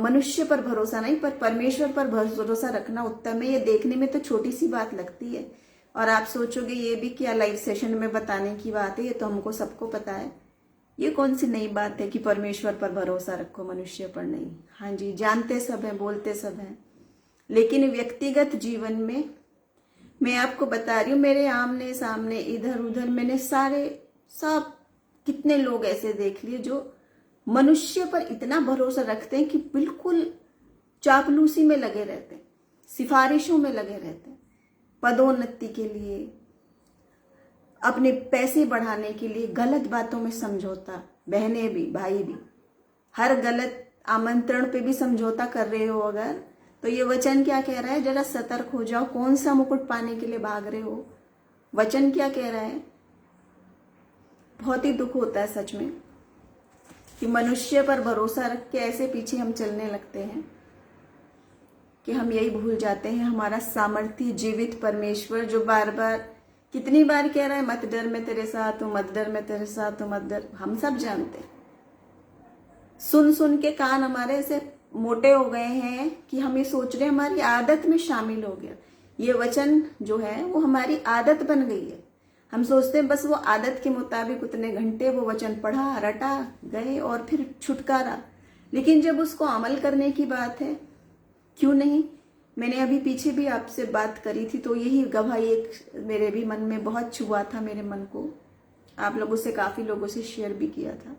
मनुष्य पर भरोसा नहीं, पर परमेश्वर पर भरोसा रखना उत्तम है। ये देखने में तो छोटी सी बात लगती है, और आप सोचोगे ये भी क्या लाइव सेशन में बताने की बात है, ये तो हमको सबको पता है। ये कौन सी नई बात है कि परमेश्वर पर भरोसा रखो, मनुष्य पर नहीं। हाँ जी, जानते सब हैं, बोलते सब हैं, लेकिन व्यक्तिगत जीवन में मैं आपको बता रही हूँ, मेरे आमने सामने इधर उधर मैंने सब कितने लोग ऐसे देख लिए जो मनुष्य पर इतना भरोसा रखते हैं कि बिल्कुल चापलूसी में लगे रहते हैं, सिफारिशों में लगे रहते हैं, पदोन्नति के लिए, अपने पैसे बढ़ाने के लिए, गलत बातों में समझौता, बहनें भी भाई भी, हर गलत आमंत्रण पे भी समझौता कर रहे हो अगर, तो ये वचन क्या कह रहा है, जरा सतर्क हो जाओ। कौन सा मुकुट पाने के लिए भाग रहे हो? वचन क्या कह रहा है? बहुत ही दुख होता है सच में कि मनुष्य पर भरोसा रख के ऐसे पीछे हम चलने लगते हैं कि हम यही भूल जाते हैं हमारा सामर्थ्य जीवित परमेश्वर, जो बार बार कितनी बार कह रहा है, मत डर मैं तेरे साथ हूं, मत डर मैं तेरे साथ हूं, मत डर। हम सब जानते हैं, सुन सुन के कान हमारे ऐसे मोटे हो गए हैं कि हम ये सोच रहे हैं हमारी आदत में शामिल हो गया। ये वचन जो है वो हमारी आदत बन गई है। हम सोचते हैं बस वो आदत के मुताबिक उतने घंटे वो वचन पढ़ा, रटा, गए और फिर छुटकारा। लेकिन जब उसको अमल करने की बात है, क्यों नहीं। मैंने अभी पीछे भी आपसे बात करी थी, तो यही गवाही एक मेरे भी मन में बहुत छुआ था, मेरे मन को। आप लोगों से, काफी लोगों से शेयर भी किया था।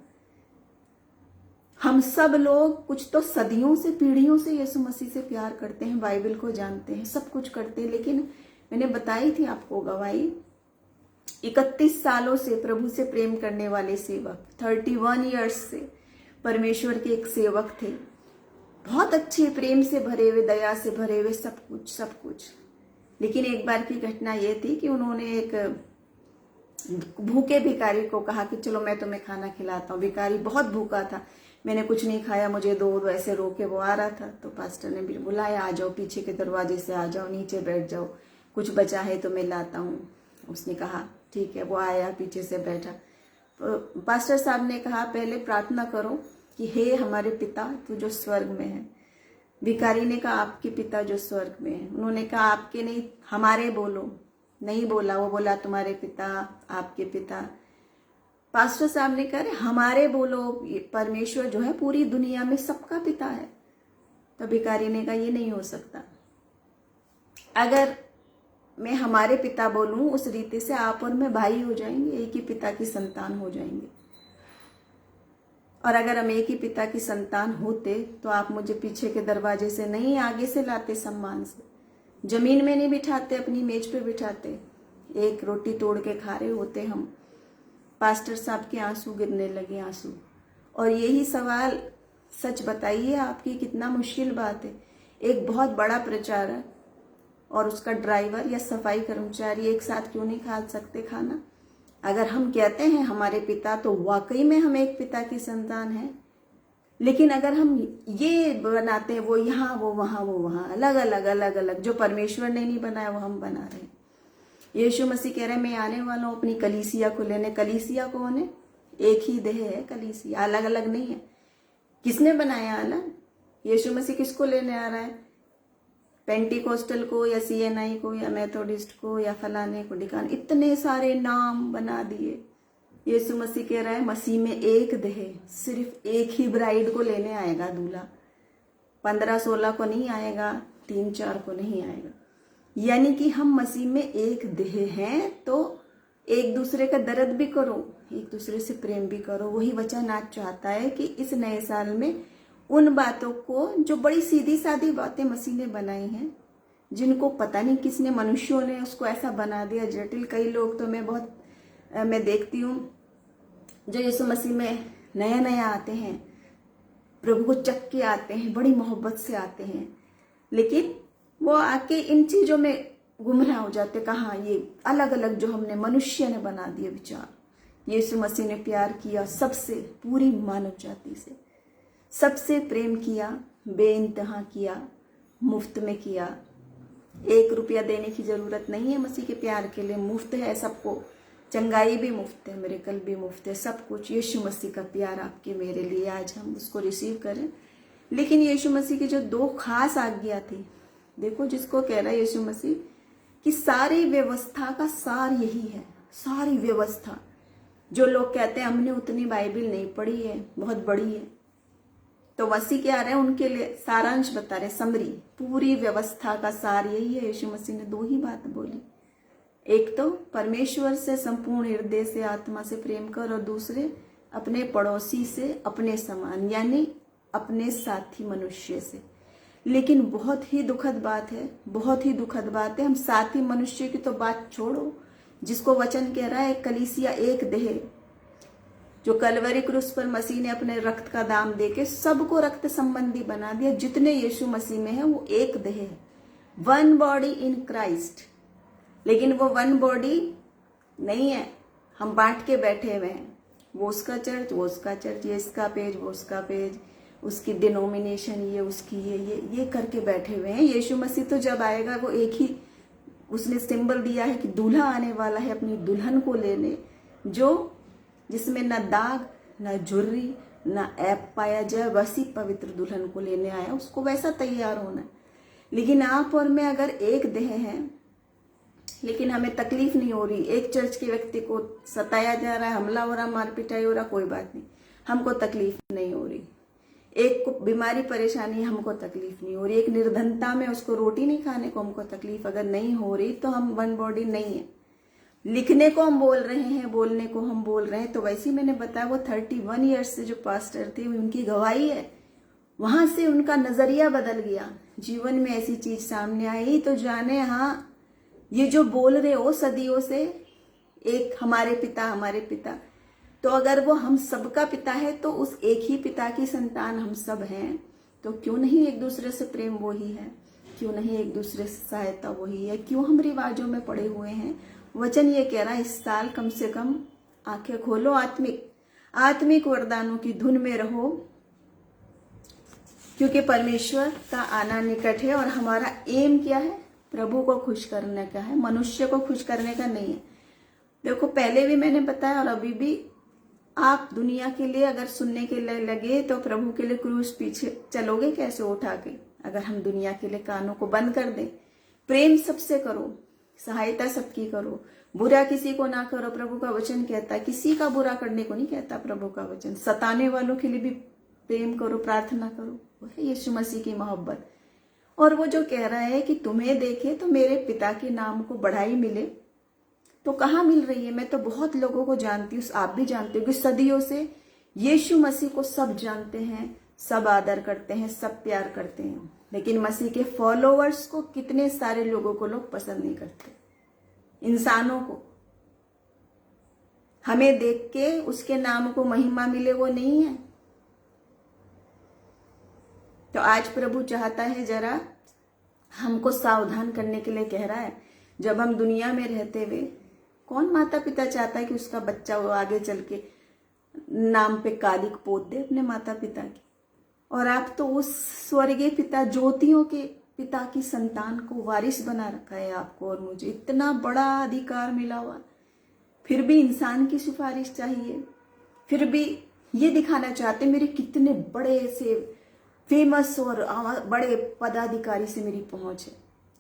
हम सब लोग कुछ तो सदियों से, पीढ़ियों से यीशु मसीह से प्यार करते हैं, बाइबल को जानते हैं, सब कुछ करते हैं, लेकिन मैंने बताई थी आपको गवाही, 31 सालों से प्रभु से प्रेम करने वाले सेवक, 31 ईयर्स से परमेश्वर के एक सेवक थे, बहुत अच्छे, प्रेम से भरे हुए, दया से भरे हुए, सब कुछ। लेकिन एक बार की घटना ये थी कि उन्होंने एक भूखे भिखारी को कहा कि चलो मैं तुम्हें खाना खिलाता हूँ। भिखारी बहुत भूखा था, मैंने कुछ नहीं खाया, मुझे दो, ऐसे रोके वो आ रहा था। तो पास्टर ने भी बुलाया, आ जाओ, पीछे के दरवाजे से आ जाओ, नीचे बैठ जाओ, कुछ बचा है तो मैं लाता हूँ। उसने कहा ठीक है, वो आया, पीछे से बैठा। तो पास्टर साहब ने कहा पहले प्रार्थना करो कि हे हमारे पिता तू जो स्वर्ग में है। भिखारी ने कहा आपके पिता जो स्वर्ग में है। उन्होंने कहा आपके नहीं, हमारे बोलो। नहीं बोला, वो बोला तुम्हारे पिता, आपके पिता। पास्टर साहब ने कहा हमारे बोलो, परमेश्वर जो है पूरी दुनिया में सबका पिता है। तो भिखारी ने कहा ये नहीं हो सकता, अगर मैं हमारे पिता बोलूं उस रीति से आप और मैं भाई हो जाएंगे, एक ही पिता की संतान हो जाएंगे। और अगर हम एक ही पिता की संतान होते तो आप मुझे पीछे के दरवाजे से नहीं, आगे से लाते, सम्मान से, जमीन में नहीं बिठाते, अपनी मेज पे बिठाते, एक रोटी तोड़ के खा रहे होते हम। पास्टर साहब के आंसू गिरने लगे, आंसू। और यही सवाल, सच बताइए आपकी कितना मुश्किल बात है। एक बहुत बड़ा प्रचारक और उसका ड्राइवर या सफाई कर्मचारी एक साथ क्यों नहीं खा सकते खाना? अगर हम कहते हैं हमारे पिता, तो वाकई में हम एक पिता की संतान हैं। लेकिन अगर हम ये बनाते हैं, वो यहाँ वो वहाँ वो वहाँ, अलग अलग अलग अलग, जो परमेश्वर ने नहीं बनाया वो हम बना रहे हैं। यीशु मसीह कह रहे हैं मैं आने वाला हूँ अपनी कलीसिया को लेने। कलीसिया कौन है? एक ही देह है कलीसिया, अलग अलग नहीं है। किसने बनाया अलग? यीशु मसीह किसको लेने आ रहा है? पेंटिकोस्टल को या CNI को या मेथोडिस्ट को या फलाने को ढिकाने, इतने सारे नाम बना दिए। यीशु मसीह कह रहा है मसीह में एक देह, सिर्फ एक ही ब्राइड को लेने आएगा दूल्हा। 15-16 को नहीं आएगा, 3-4 को नहीं आएगा। यानी कि हम मसीह में एक देह हैं, तो एक दूसरे का दर्द भी करो, एक दूसरे से प्रेम भी करो। वही वचन आज चाहता है कि इस नए साल में उन बातों को, जो बड़ी सीधी सादी बातें मसीह ने बनाई हैं, जिनको पता नहीं किसने, मनुष्यों ने उसको ऐसा बना दिया जटिल। कई लोग तो मैं देखती हूँ जो यीशु मसीह में नया नया आते हैं, प्रभु को चख के आते हैं, बड़ी मोहब्बत से आते हैं, लेकिन वो आके इन चीजों में गुमराह हो जाते। कहाँ ये अलग अलग जो हमने मनुष्य ने बना दिए विचार। यीशु मसीह ने प्यार किया सबसे, पूरी मानव जाति से, सबसे प्रेम किया, बेइंतहा किया, मुफ्त में किया। 1 रुपया देने की जरूरत नहीं है मसीह के प्यार के लिए, मुफ्त है सबको। चंगाई भी मुफ्त है, मिरेकल भी मुफ्त है, सब कुछ यीशु मसीह का प्यार आपके मेरे लिए। आज हम उसको रिसीव करें। लेकिन यीशु मसीह की जो 2 खास आज्ञा थी, देखो जिसको कह रहा है यीशु मसीह कि सारी व्यवस्था का सार यही है। सारी व्यवस्था, जो लोग कहते हैं हमने उतनी बाइबल नहीं पढ़ी है, बहुत बड़ी है, तो मसीह क्या रहे हैं उनके लिए सारांश बता रहे, समरी। पूरी व्यवस्था का सार यही है। यीशु मसीह ने 2 ही बात बोली, एक तो परमेश्वर से संपूर्ण हृदय से आत्मा से प्रेम कर, और दूसरे अपने पड़ोसी से अपने समान, यानी अपने साथी मनुष्य से। लेकिन बहुत ही दुखद बात है, बहुत ही दुखद बात है, हम साथी मनुष्य की तो बात छोड़ो, जिसको वचन कह रहा है कलीसिया एक देह, जो कलवरी क्रूस पर मसीह ने अपने रक्त का दाम देके सबको रक्त संबंधी बना दिया। जितने यीशु मसीह में है वो एक देह है, 1 बॉडी इन क्राइस्ट। लेकिन वो 1 बॉडी नहीं है, हम बांट के बैठे हुए हैं, वो उसका चर्च, वो उसका चर्च, ये इसका पेज, वो उसका पेज, उसकी डिनोमिनेशन, ये उसकी, ये करके बैठे हुए हैं। यीशु मसीह तो जब आएगा वो एक ही, उसने सिंबल दिया है कि दूल्हा आने वाला है अपनी दुल्हन को लेने, जो जिसमें न दाग, न झुर्री, न ऐप पाया जाए, वैसी पवित्र दुल्हन को लेने आया, उसको वैसा तैयार होना है। लेकिन आप और मैं अगर एक देह हैं, लेकिन हमें तकलीफ नहीं हो रही, एक चर्च के व्यक्ति को सताया जा रहा है, हमला हो रहा, मार पिटाई हो रहा, कोई बात नहीं, हमको तकलीफ नहीं हो रही। एक को बीमारी परेशानी, हमको तकलीफ नहीं हो रही। एक निर्धनता में उसको रोटी नहीं खाने को हमको तकलीफ अगर नहीं हो रही, तो हम 1 बॉडी नहीं है। लिखने को हम बोल रहे हैं, बोलने को हम बोल रहे हैं, तो वैसे ही मैंने बताया वो 31 ईयर्स से जो पास्टर थे, उनकी गवाही है, वहां से उनका नजरिया बदल गया। जीवन में ऐसी चीज सामने आई तो जाने, हाँ ये जो बोल रहे हो सदियों से एक हमारे पिता, तो अगर वो हम सबका पिता है, तो उस एक ही पिता की संतान हम सब हैं, तो क्यों नहीं एक दूसरे से प्रेम वही है, क्यों नहीं एक दूसरे से सहायता वही है, क्यों हम रिवाजों में पड़े हुए हैं। वचन ये कह रहा है इस साल कम से कम आंखें खोलो, आत्मिक वरदानों की धुन में रहो, क्योंकि परमेश्वर का आना निकट है। और हमारा एम क्या है? प्रभु को खुश करने का है, मनुष्य को खुश करने का नहीं है। देखो पहले भी मैंने बताया और अभी भी, आप दुनिया के लिए अगर सुनने के लिए लगे तो प्रभु के लिए क्रूस पीछे चलोगे कैसे उठा के? अगर हम दुनिया के लिए कानों को बंद कर दें। प्रेम सबसे करो, सहायता सबकी करो, बुरा किसी को ना करो। प्रभु का वचन कहता है, किसी का बुरा करने को नहीं कहता प्रभु का वचन। सताने वालों के लिए भी प्रेम करो, प्रार्थना करो, वो है यीशु मसीह की मोहब्बत। और वो जो कह रहा है कि तुम्हें देखे तो मेरे पिता के नाम को बढ़ाई मिले, तो कहाँ मिल रही है? मैं तो बहुत लोगों को जानती हूँ, आप भी जानते हो कि सदियों से यीशु मसीह को सब जानते हैं, सब आदर करते हैं, सब प्यार करते हैं, लेकिन मसीह के फॉलोअर्स को कितने सारे लोगों को लोग पसंद नहीं करते। इंसानों को हमें देख के उसके नाम को महिमा मिले, वो नहीं है। तो आज प्रभु चाहता है जरा हमको सावधान करने के लिए कह रहा है। जब हम दुनिया में रहते हुए, कौन माता पिता चाहता है कि उसका बच्चा वो आगे चल के नाम पे कालिक पोत दे अपने माता पिता की। और आप तो उस स्वर्गीय पिता, ज्योतियों के पिता की संतान को वारिस बना रखा है आपको और मुझे। इतना बड़ा अधिकार मिला हुआ, फिर भी इंसान की सिफारिश चाहिए, फिर भी ये दिखाना चाहते मेरे कितने बड़े से फेमस और बड़े पदाधिकारी से मेरी पहुंच है।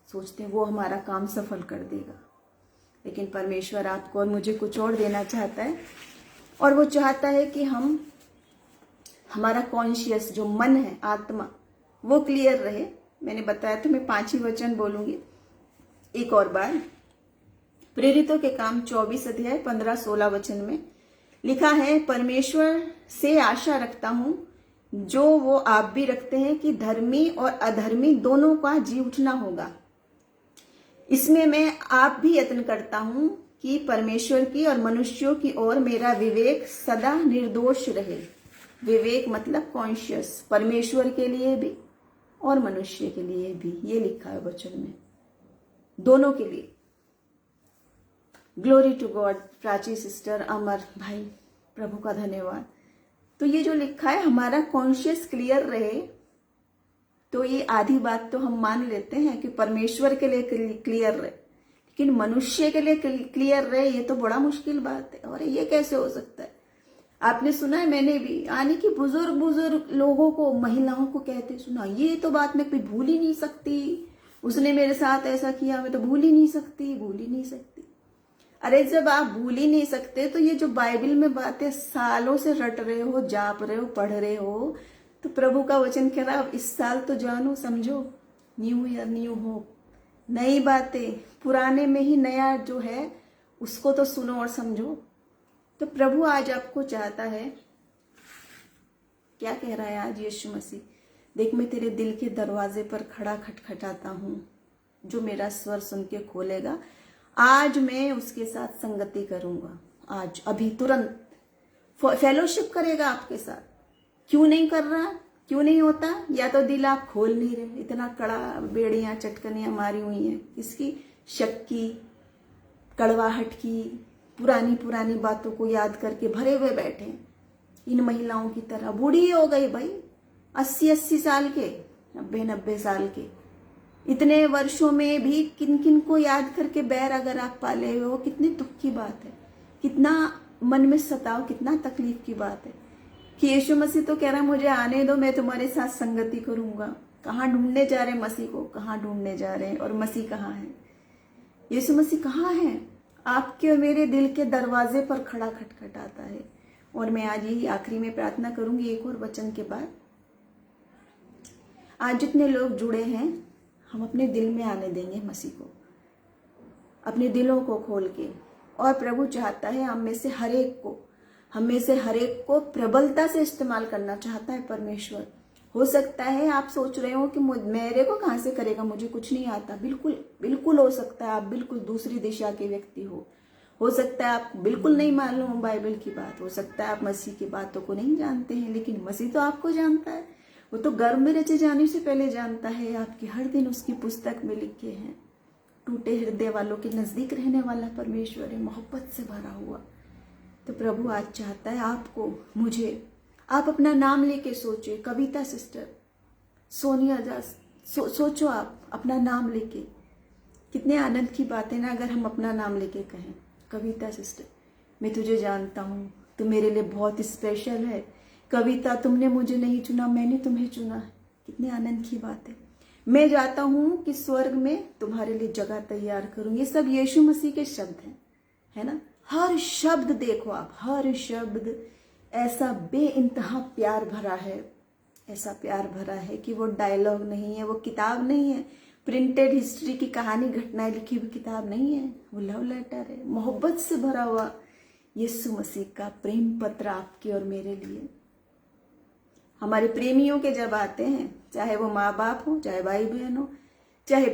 सोचते हैं वो हमारा काम सफल कर देगा, लेकिन परमेश्वर आपको और मुझे कुछ और देना चाहता है। और वो चाहता है कि हम, हमारा कॉन्शियस जो मन है, आत्मा, वो क्लियर रहे। मैंने बताया तो मैं 5 ही वचन बोलूंगी एक और बार। प्रेरितों के काम 24 अध्याय 15-16 वचन में लिखा है, परमेश्वर से आशा रखता हूं जो वो आप भी रखते हैं कि धर्मी और अधर्मी दोनों का जी उठना होगा। इसमें मैं आप भी यत्न करता हूं कि परमेश्वर की और मनुष्यों की ओर मेरा विवेक सदा निर्दोष रहे। विवेक मतलब कॉन्शियस, परमेश्वर के लिए भी और मनुष्य के लिए भी, ये लिखा है वचन में, दोनों के लिए। Glory to God. Prachi sister, Amar भाई, प्रभु का धन्यवाद। तो ये जो लिखा है, हमारा कॉन्शियस क्लियर रहे, तो ये आधी बात तो हम मान लेते हैं कि परमेश्वर के लिए क्लियर रहे, लेकिन मनुष्य के लिए क्लियर रहे, ये तो बड़ा मुश्किल बात है। और ये कैसे हो सकता है? आपने सुना है, मैंने भी, यानी कि बुजुर्ग लोगों को, महिलाओं को कहते सुना, ये तो बात मैं कोई भूल ही नहीं सकती, उसने मेरे साथ ऐसा किया, मैं तो भूल ही नहीं सकती। अरे जब आप भूल ही नहीं सकते, तो ये जो बाइबल में बातें सालों से रट रहे हो, जाप रहे हो, पढ़ रहे हो, तो प्रभु का वचन कह रहा है इस साल तो जानो, समझो, न्यू ईयर न्यू होप, नई बातें, पुराने में ही नया जो है उसको तो सुनो और समझो। तो प्रभु आज आपको चाहता है, क्या कह रहा है आज यीशु मसीह? देख, मैं तेरे दिल के दरवाजे पर खड़ा खटखटाता हूं, जो मेरा स्वर सुन के खोलेगा, आज मैं उसके साथ संगति करूंगा। आज, अभी, तुरंत फेलोशिप करेगा आपके साथ। क्यों नहीं कर रहा? क्यों नहीं होता? या तो दिल आप खोल नहीं रहे, इतना कड़ा बेड़ियां चटकनियां मारी हुई हैं, किसकी? शक की, कड़वाहट की, पुरानी बातों को याद करके भरे हुए बैठे हैं। इन महिलाओं की तरह बूढ़ी हो गई भाई, 80 साल के, 90 साल के, इतने वर्षों में भी किन किन को याद करके बैर अगर आप पाले हुए हो, कितनी दुख की बात है, कितना मन में सताव, कितना तकलीफ की बात है कि यीशु मसीह तो कह रहा है मुझे आने दो, मैं तुम्हारे साथ संगति करूंगा। कहाँ ढूंढने जा रहे हैं मसीह को? कहाँ ढूंढने जा रहे हैं? और मसीह कहाँ है? यीशु मसीह कहाँ है? आपके और मेरे दिल के दरवाजे पर खड़ा खटखटाता है। और मैं आज यही आखिरी में प्रार्थना करूंगी एक और वचन के बाद। आज जितने लोग जुड़े हैं, हम अपने दिल में आने देंगे मसीह को, अपने दिलों को खोल के। और प्रभु चाहता है हम में से हर एक को प्रबलता से इस्तेमाल करना चाहता है परमेश्वर। हो सकता है आप सोच रहे हो कि मेरे को कहाँ से करेगा, मुझे कुछ नहीं आता। बिल्कुल हो सकता है आप बिल्कुल दूसरी दिशा के व्यक्ति हो सकता है आप बिल्कुल नहीं मालूम बाइबल की बात, हो सकता है आप मसीह की बातों को नहीं जानते हैं, लेकिन मसीह तो आपको जानता है। वो तो गर्भ में रचे जाने से पहले जानता है आपकी हर दिन, उसकी पुस्तक में लिखे हैं। टूटे हृदय वालों के नजदीक रहने वाला परमेश्वर है, मोहब्बत से भरा हुआ। तो प्रभु आज चाहता है आपको, मुझे, आप अपना नाम लेके सोचिए। कविता सिस्टर, सोनिया जा, सोचो आप अपना नाम लेके। कितने आनंद की बात है ना अगर हम अपना नाम लेके कहें, कविता सिस्टर मैं तुझे जानता हूँ, तू मेरे लिए बहुत स्पेशल है। कविता, तुमने मुझे नहीं चुना, मैंने तुम्हें चुना है। कितने आनंद की बात है। मैं जाता हूँ कि स्वर्ग में तुम्हारे लिए जगह तैयार करूँ। ये सब यीशु मसीह के शब्द हैं, है ना। हर शब्द देखो आप, हर शब्द ऐसा बेइंतहा प्यार भरा है, ऐसा प्यार भरा है कि वो डायलॉग नहीं है, वो किताब नहीं है, प्रिंटेड हिस्ट्री की कहानी, घटनाएं लिखी हुई किताब नहीं है, वो लव लेटर है, मोहब्बत से भरा हुआ यीशु मसीह का प्रेम पत्र आपके और मेरे लिए। हमारे प्रेमियों के जब आते हैं, चाहे वो माँ बाप हो, चाहे भाई बहन हो, चाहे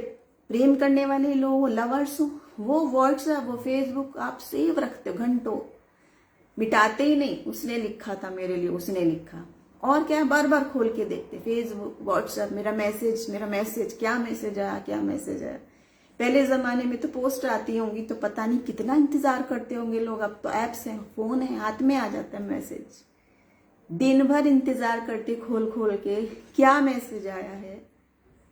प्रेम करने वाले लोग हो, लवर्स हो, वो व्हाट्सएप, वो फेसबुक आप सेव रखते हो घंटों, मिटाते ही नहीं। उसने लिखा था मेरे लिए, उसने लिखा, और क्या, बार बार खोल के देखते, फेसबुक, व्हाट्सएप, मेरा मैसेज, क्या मैसेज आया। पहले जमाने में तो पोस्ट आती होंगी तो पता नहीं कितना इंतजार करते होंगे लोग। अब तो ऐप्स हैं, फोन है, हाथ में आ जाता है मैसेज। दिन भर इंतजार करते खोल खोल के क्या मैसेज आया है।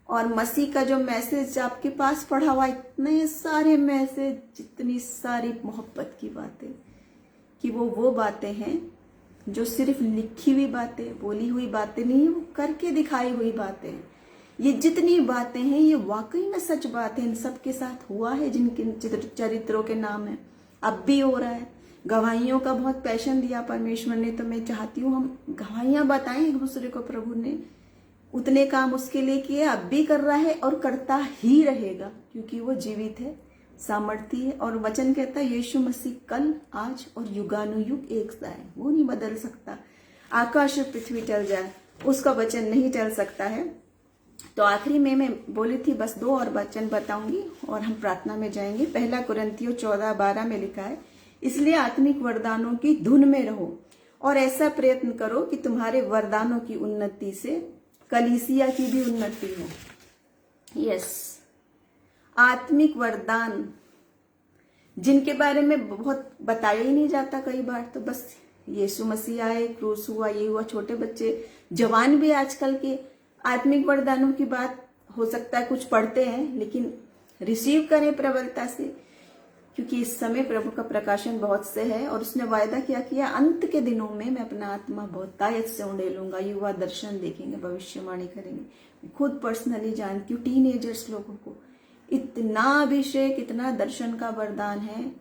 और मसीह का जो मैसेज आपके पास पढ़ा हुआ, इतने सारे मैसेज, जितनी सारी मोहब्बत की बातें, कि वो बातें हैं जो सिर्फ लिखी हुई बातें, बोली हुई बातें नहीं है, वो करके दिखाई हुई बातें हैं। ये जितनी बातें हैं ये वाकई में सच बात है, इन सब के साथ हुआ है जिनके चरित्रों के नाम है, अब भी हो रहा है। गवाहियों का बहुत पैशन दिया परमेश्वर ने, तो मैं चाहती हूँ हम गवाहियां बताएं एक दूसरे को। प्रभु ने उतने काम उसके लिए किए, अब भी कर रहा है और करता ही रहेगा, क्योंकि वो जीवित है, सामर्थ्य है। और वचन कहता है यीशु मसीह कल, आज और युगानुयुग एक सा है, वो नहीं बदल सकता। आकाश और पृथ्वी टल जाए, उसका वचन नहीं टल सकता है। तो आखिरी में मैं बोली थी बस 2 और वचन बताऊंगी और हम प्रार्थना में जाएंगे। 1 कुरिन्थियों 14:12 में लिखा है, इसलिए आत्मिक वरदानों की धुन में रहो और ऐसा प्रयत्न करो कि तुम्हारे वरदानों की उन्नति से कलीसिया की भी उन्नति हो। यस, आत्मिक वरदान जिनके बारे में बहुत बताया ही नहीं जाता कई बार, तो बस यीशु मसीह आए, क्रूस हुआ, ये हुआ, छोटे बच्चे, जवान भी आजकल के आत्मिक वरदानों की बात हो सकता है कुछ पढ़ते हैं, लेकिन रिसीव करें प्रबलता से, क्योंकि इस समय प्रभु का प्रकाशन बहुत से है। और उसने वायदा किया अंत के दिनों में मैं अपना आत्मा बहुतायत से उंडेलूंगा, युवा दर्शन देखेंगे, भविष्यवाणी करेंगे। खुद पर्सनली जानती हूँ टीनेजर्स लोगों को इतना अभिषेक, इतना दर्शन का वरदान है,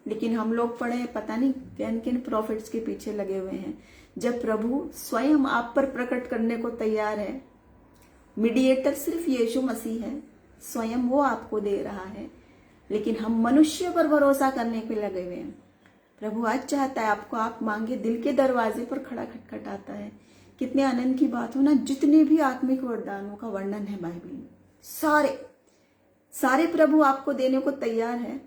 लेकिन हम लोग पढ़े पता नहीं किन किन प्रॉफिट्स के पीछे लगे हुए हैं। जब प्रभु स्वयं आप पर प्रकट करने को तैयार है, मीडिएटर सिर्फ यीशु मसीह है, स्वयं वो आपको दे रहा है, लेकिन हम मनुष्य पर भरोसा करने पे लगे हुए हैं। प्रभु आज चाहता है आपको, आप मांगे, दिल के दरवाजे पर खड़ा खटखटाता है। कितने आनंद की बात हो ना, जितने भी आत्मिक वरदानों का वर्णन है बाइबल में, सारे प्रभु आपको देने को तैयार है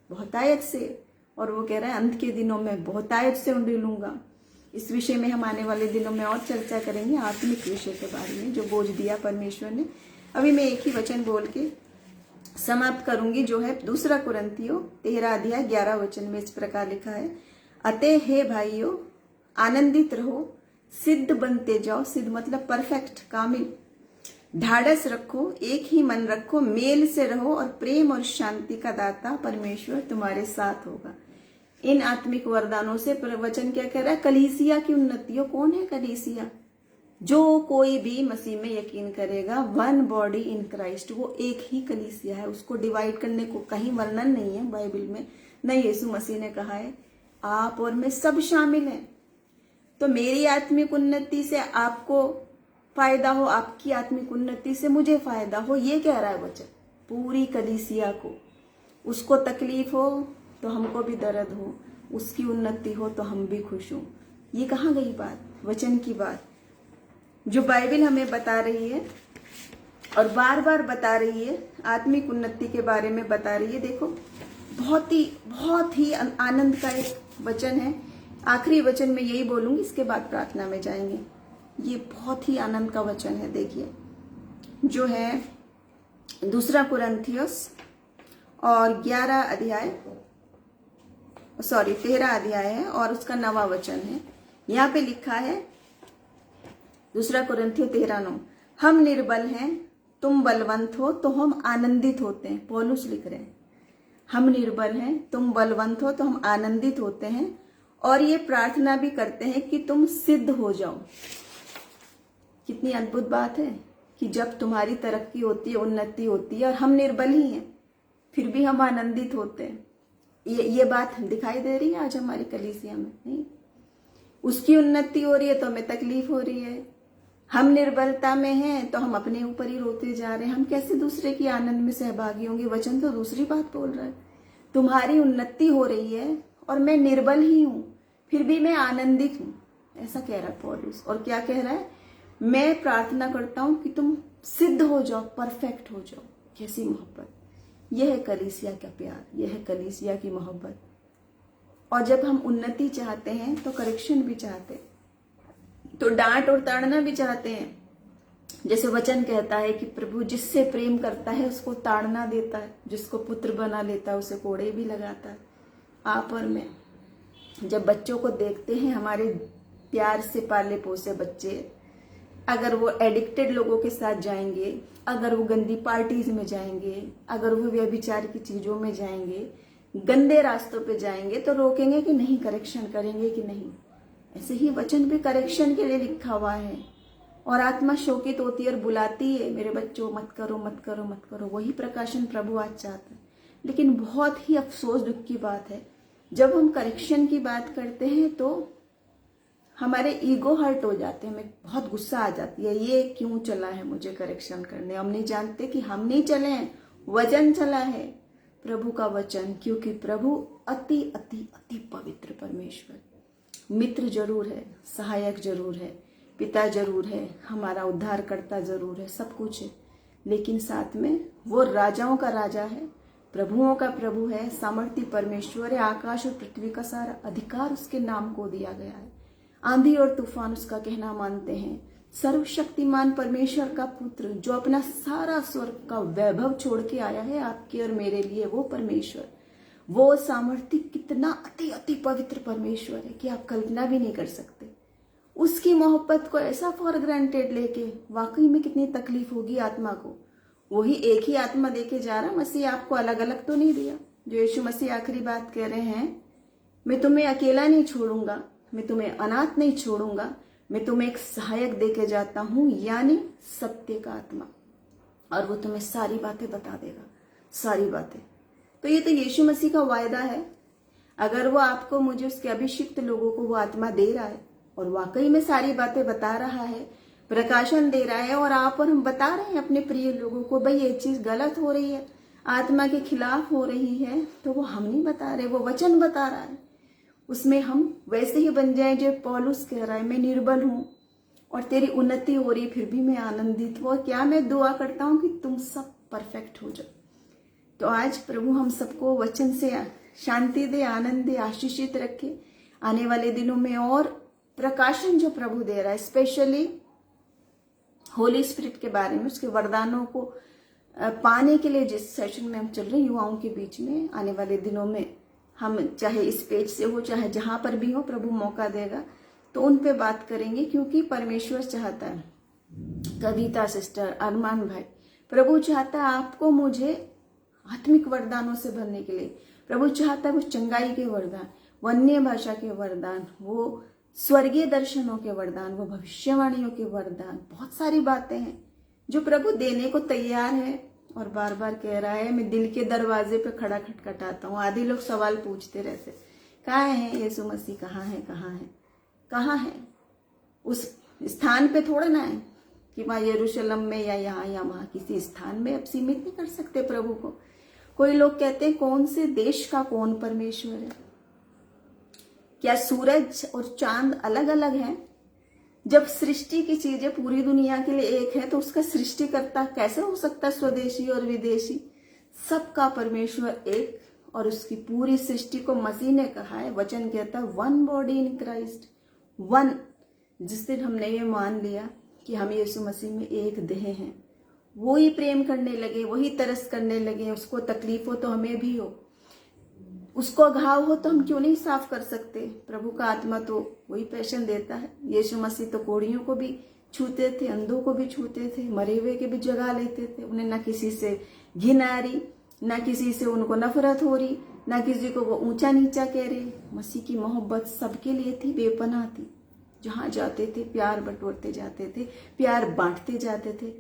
बहुतायत से। और वो कह रहा है अंत के दिनों में बहुतायत से उंडेलूंगा। इस विषय में हम आने वाले दिनों में और चर्चा करेंगे, आत्मिक विषय के बारे में जो बोझ दिया परमेश्वर ने। अभी मैं एक ही वचन बोल के समाप्त करूंगी, जो है 2 कुरिन्थियों 13:11 में इस प्रकार लिखा है, अतः हे भाइयों आनंदित रहो, सिद्ध बनते जाओ, सिद्ध मतलब परफेक्ट, कामिल, ढाढ़स रखो, एक ही मन रखो, मेल से रहो और प्रेम और शांति का दाता परमेश्वर तुम्हारे साथ होगा। इन आत्मिक वरदानों से वचन क्या कह रहा है, कलीसिया की उन्नति हो। कौन है कलीसिया? जो कोई भी मसीह में यकीन करेगा, वन बॉडी इन क्राइस्ट, वो एक ही कलीसिया है। उसको डिवाइड करने को कहीं वर्णन नहीं है बाइबल में, न यीशु मसीह ने कहा है। आप और मैं सब शामिल हैं। तो मेरी आत्मिक उन्नति से आपको फायदा हो, आपकी आत्मिक उन्नति से मुझे फायदा हो, ये कह रहा है वचन। पूरी कलीसिया को, उसको तकलीफ हो तो हमको भी दर्द हो, उसकी उन्नति हो तो हम भी खुश हों। ये कहाँ गई बात? वचन की बात जो बाइबल हमें बता रही है और बार बार बता रही है, आत्मिक उन्नति के बारे में बता रही है। देखो बहुत ही आनंद का एक वचन है। आखिरी वचन में यही बोलूंगी, इसके बाद प्रार्थना में जाएंगे। ये बहुत ही आनंद का वचन है। देखिए, जो है 2 कुरिन्थियों और 13 अध्याय है और उसका 9वां वचन है। यहाँ पे लिखा है 2 कुरिन्थियों 13:9, हम निर्बल हैं, तुम बलवंत हो तो हम आनंदित होते हैं। पौलुस लिख रहे हैं, हम निर्बल हैं, तुम बलवंत हो तो हम आनंदित होते हैं, और ये प्रार्थना भी करते हैं कि तुम सिद्ध हो जाओ। कितनी अद्भुत बात है कि जब तुम्हारी तरक्की होती है, उन्नति होती है, और हम निर्बल ही हैं, फिर भी हम आनंदित होते हैं। ये बात दिखाई दे रही है आज हमारी कलीसिया में? नहीं, उसकी उन्नति हो रही है तो हमें तकलीफ हो रही है। हम निर्बलता में हैं तो हम अपने ऊपर ही रोते जा रहे हैं। हम कैसे दूसरे की आनंद में सहभागी होंगे? वचन तो दूसरी बात बोल रहा है। तुम्हारी उन्नति हो रही है और मैं निर्बल ही हूं, फिर भी मैं आनंदित हूं, ऐसा कह रहा है पौलुस। और क्या कह रहा है? मैं प्रार्थना करता हूं कि तुम सिद्ध हो जाओ, परफेक्ट हो जाओ। कैसी मोहब्बत! यह है कलीसिया का प्यार, यह है कलीसिया की मोहब्बत। और जब हम उन्नति चाहते हैं तो करेक्शन भी चाहते हैं। तो डांट और ताड़ना भी चाहते हैं। जैसे वचन कहता है कि प्रभु जिससे प्रेम करता है उसको ताड़ना देता है, जिसको पुत्र बना लेता है उसे कोड़े भी लगाता है। आप और मैं जब बच्चों को देखते हैं, हमारे प्यार से पाले पोसे बच्चे, अगर वो एडिक्टेड लोगों के साथ जाएंगे, अगर वो गंदी पार्टीज में जाएंगे, अगर वो व्यभिचार की चीजों में जाएंगे, गंदे रास्तों पे जाएंगे, तो रोकेंगे कि नहीं, करेक्शन करेंगे कि नहीं। ऐसे ही वचन भी करेक्शन के लिए लिखा हुआ है। और आत्मा शोकित होती है और बुलाती है, मेरे बच्चों मत करो मत करो मत करो। वही प्रकाशन प्रभु आज चाहता है। लेकिन बहुत ही अफसोस, दुख की बात है, जब हम करेक्शन की बात करते हैं तो हमारे ईगो हर्ट हो जाते हैं, हमें बहुत गुस्सा आ जाती है, ये क्यों चला है मुझे करेक्शन करने। हम नहीं जानते कि हम नहीं चले हैं, वचन चला है, प्रभु का वचन। क्योंकि प्रभु अति अति अति पवित्र परमेश्वर, मित्र जरूर है, सहायक जरूर है, पिता जरूर है, हमारा उद्धारकर्ता जरूर है, सब कुछ है, लेकिन साथ में वो राजाओं का राजा है, प्रभुओं का प्रभु है, सामर्थ्य परमेश्वर है। आकाश और पृथ्वी का सारा अधिकार उसके नाम को दिया गया है। आंधी और तूफान उसका कहना मानते हैं। सर्वशक्तिमान परमेश्वर का पुत्र जो अपना सारा स्वर्ग का वैभव छोड़ के आया है आपके और मेरे लिए, वो परमेश्वर, वो सामर्थ्य कितना अति अति पवित्र परमेश्वर है कि आप कल्पना भी नहीं कर सकते। उसकी मोहब्बत को ऐसा फॉर ग्रांटेड लेके वाकई में कितनी तकलीफ होगी आत्मा को। वही एक ही आत्मा देके जा रहा, मसीह आपको अलग अलग तो नहीं दिया। जो यीशु मसीह आखिरी बात कह रहे हैं, मैं तुम्हें अकेला नहीं छोड़ूंगा, मैं तुम्हें अनाथ नहीं छोड़ूंगा, मैं तुम्हें एक सहायक देके जाता हूं, यानी सत्य का आत्मा, और वो तुम्हें सारी बातें बता देगा, सारी बातें। तो ये तो यीशु मसीह का वायदा है। अगर वो आपको, मुझे, उसके अभिषिक्त लोगों को वो आत्मा दे रहा है और वाकई में सारी बातें बता रहा है, प्रकाशन दे रहा है, और आप और हम बता रहे हैं अपने प्रिय लोगों को, भाई ये चीज गलत हो रही है, आत्मा के खिलाफ हो रही है, तो वो हम नहीं बता रहे, वो वचन बता रहा है। उसमें हम वैसे ही बन जाएं जो पौलुस कह रहा है, मैं निर्बल हूं और तेरी उन्नति हो रही, फिर भी मैं आनंदित हूं। और क्या मैं दुआ करता हूं कि तुम सब परफेक्ट हो जाओ। तो आज प्रभु हम सबको वचन से शांति दे, आनंद दे, आशीषित रखे आने वाले दिनों में। और प्रकाशन जो प्रभु दे रहा है, स्पेशली होली स्पिरिट के बारे में, उसके वरदानों को पाने के लिए जिस सेशन में हम चल रहे हैं युवाओं के बीच में, आने वाले दिनों में हम चाहे इस पेज से हो चाहे जहां पर भी हो, प्रभु मौका देगा तो उन पे बात करेंगे। क्योंकि परमेश्वर चाहता है, कविता सिस्टर, अरमान भाई, प्रभु चाहता है आपको मुझे आत्मिक वरदानों से भरने के लिए। प्रभु चाहता है वो चंगाई के वरदान, वन्य भाषा के वरदान, वो स्वर्गीय दर्शनों के वरदान, वो भविष्यवाणियों के वरदान, बहुत सारी बातें हैं जो प्रभु देने को तैयार है। और बार बार कह रहा है, मैं दिल के दरवाजे पे खड़ा खटखटाता हूँ। आदि लोग सवाल पूछते रहते, कहाँ है यीशु मसीह, कहाँ है, कहाँ है, कहाँ है। उस स्थान पे थोड़ा ना है कि वहाँ यरूशलेम में या यहाँ या वहाँ किसी स्थान में अब सीमित नहीं कर सकते प्रभु को। कोई लोग कहते हैं कौन से देश का कौन परमेश्वर है? क्या सूरज और चांद अलग अलग हैं? जब सृष्टि की चीजें पूरी दुनिया के लिए एक है तो उसका सृष्टिकर्ता कैसे हो सकता है स्वदेशी और विदेशी? सबका परमेश्वर एक, और उसकी पूरी सृष्टि को मसीह ने कहा है, वचन कहता है one body in Christ, one. जिस दिन हमने ये मान लिया कि हम यीशु मसीह में एक देह हैं, वो ही प्रेम करने लगे, वही तरस करने लगे। उसको तकलीफ हो तो हमें भी हो, उसको घाव हो तो हम क्यों नहीं साफ कर सकते? प्रभु का आत्मा तो वही पैशन देता है। यीशु मसीह तो कोढ़ियों को भी छूते थे, अंधों को भी छूते थे, मरे हुए के भी जगा लेते थे। उन्हें ना किसी से घिन आ रही, ना किसी से उनको नफरत हो रही, ना किसी को वो ऊंचा नीचा कह रहे। मसीह की मोहब्बत सबके लिए थी, बेपनाह थी। जहां जाते थे प्यार बटोरते जाते थे, प्यार बांटते जाते थे।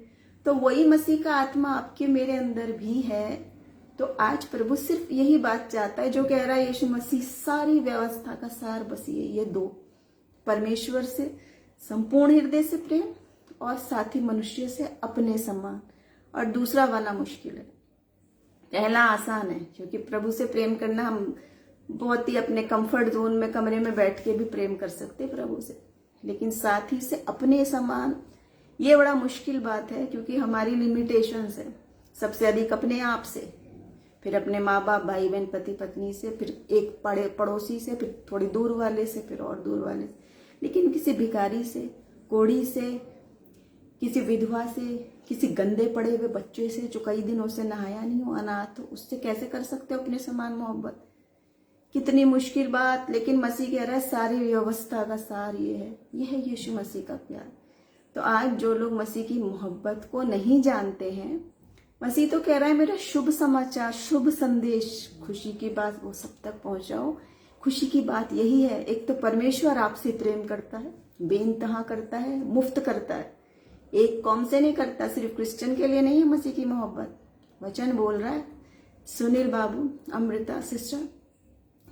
तो वही मसीह का आत्मा आपके मेरे अंदर भी है। तो आज प्रभु सिर्फ यही बात चाहता है जो कह रहा है यीशु मसीह, सारी व्यवस्था का सार बस ये दो, परमेश्वर से संपूर्ण हृदय से प्रेम और साथ ही मनुष्य से अपने समान। और दूसरा वाला मुश्किल है, पहला आसान है क्योंकि प्रभु से प्रेम करना हम बहुत ही अपने कंफर्ट जोन में कमरे में बैठ के भी प्रेम कर सकते प्रभु से, लेकिन साथ ही से अपने समान ये बड़ा मुश्किल बात है क्योंकि हमारी लिमिटेशंस है। सबसे अधिक अपने आप से, फिर अपने माँ बाप, भाई बहन, पति पत्नी से, फिर एक पड़ोसी से, फिर थोड़ी दूर वाले से, फिर और दूर वाले से, लेकिन किसी भिखारी से कोढ़ी से, किसी विधवा से, किसी गंदे पड़े हुए बच्चे से जो कई दिनों से नहाया नहीं हो, अनाथ हो, उससे कैसे कर सकते हो अपने समान मोहब्बत? कितनी मुश्किल बात, लेकिन मसीह कह रहा है सारी व्यवस्था का सार ये है यीशु मसीह का प्यार। तो आज जो लोग मसीह की मोहब्बत को नहीं जानते हैं, मसीह तो कह रहा है मेरा शुभ समाचार, शुभ संदेश, खुशी की बात वो सब तक पहुंचाओ। खुशी की बात यही है, एक तो परमेश्वर आपसे प्रेम करता है, बेइंतहा करता है, मुफ्त करता है, एक कौम से नहीं करता, सिर्फ क्रिश्चियन के लिए नहीं है मसीह की मोहब्बत। वचन बोल रहा है, सुनील बाबू, अमृता सिस्टर,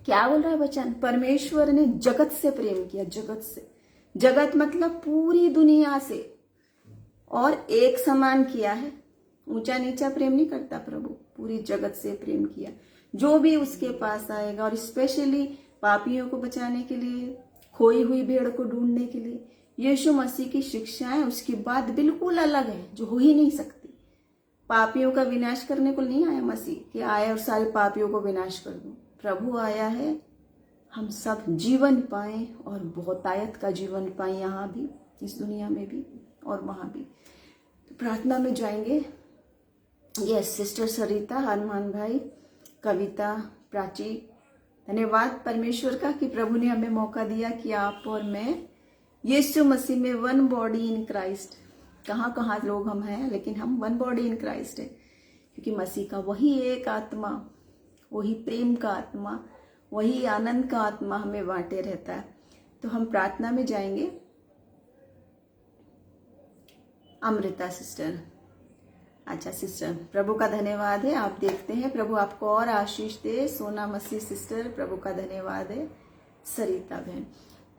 क्या बोल रहा है वचन? परमेश्वर ने जगत से प्रेम किया, जगत से, जगत मतलब पूरी दुनिया से, और एक समान किया है। ऊंचा नीचा प्रेम नहीं करता प्रभु, पूरी जगत से प्रेम किया। जो भी उसके पास आएगा, और स्पेशली पापियों को बचाने के लिए, खोई हुई भेड़ को ढूंढने के लिए, यीशु मसीह की शिक्षाएं उसकी बात बिल्कुल अलग है, जो हो ही नहीं सकती। पापियों का विनाश करने को नहीं आया मसीह कि आया और सारे पापियों को विनाश कर दूं। प्रभु आया है हम सब जीवन पाएं, और बहुतायत का जीवन पाएं, यहाँ भी, इस दुनिया में भी और वहां भी। तो प्रार्थना में जाएंगे। यस सिस्टर सरिता, हनुमान भाई, कविता, प्राची, धन्यवाद परमेश्वर का कि प्रभु ने हमें मौका दिया कि आप और मैं यीशु मसीह में वन बॉडी इन क्राइस्ट, कहाँ कहाँ लोग हम हैं, लेकिन हम वन बॉडी इन क्राइस्ट है, क्योंकि मसीह का वही एक आत्मा, वही प्रेम का आत्मा, वही आनंद का आत्मा हमें बांटे रहता है। तो हम प्रार्थना में जाएंगे। अमृता सिस्टर, अच्छा सिस्टर, प्रभु का धन्यवाद है, आप देखते हैं, प्रभु आपको और आशीष दे। सोना मसीह सिस्टर, प्रभु का धन्यवाद है। सरिता बहन,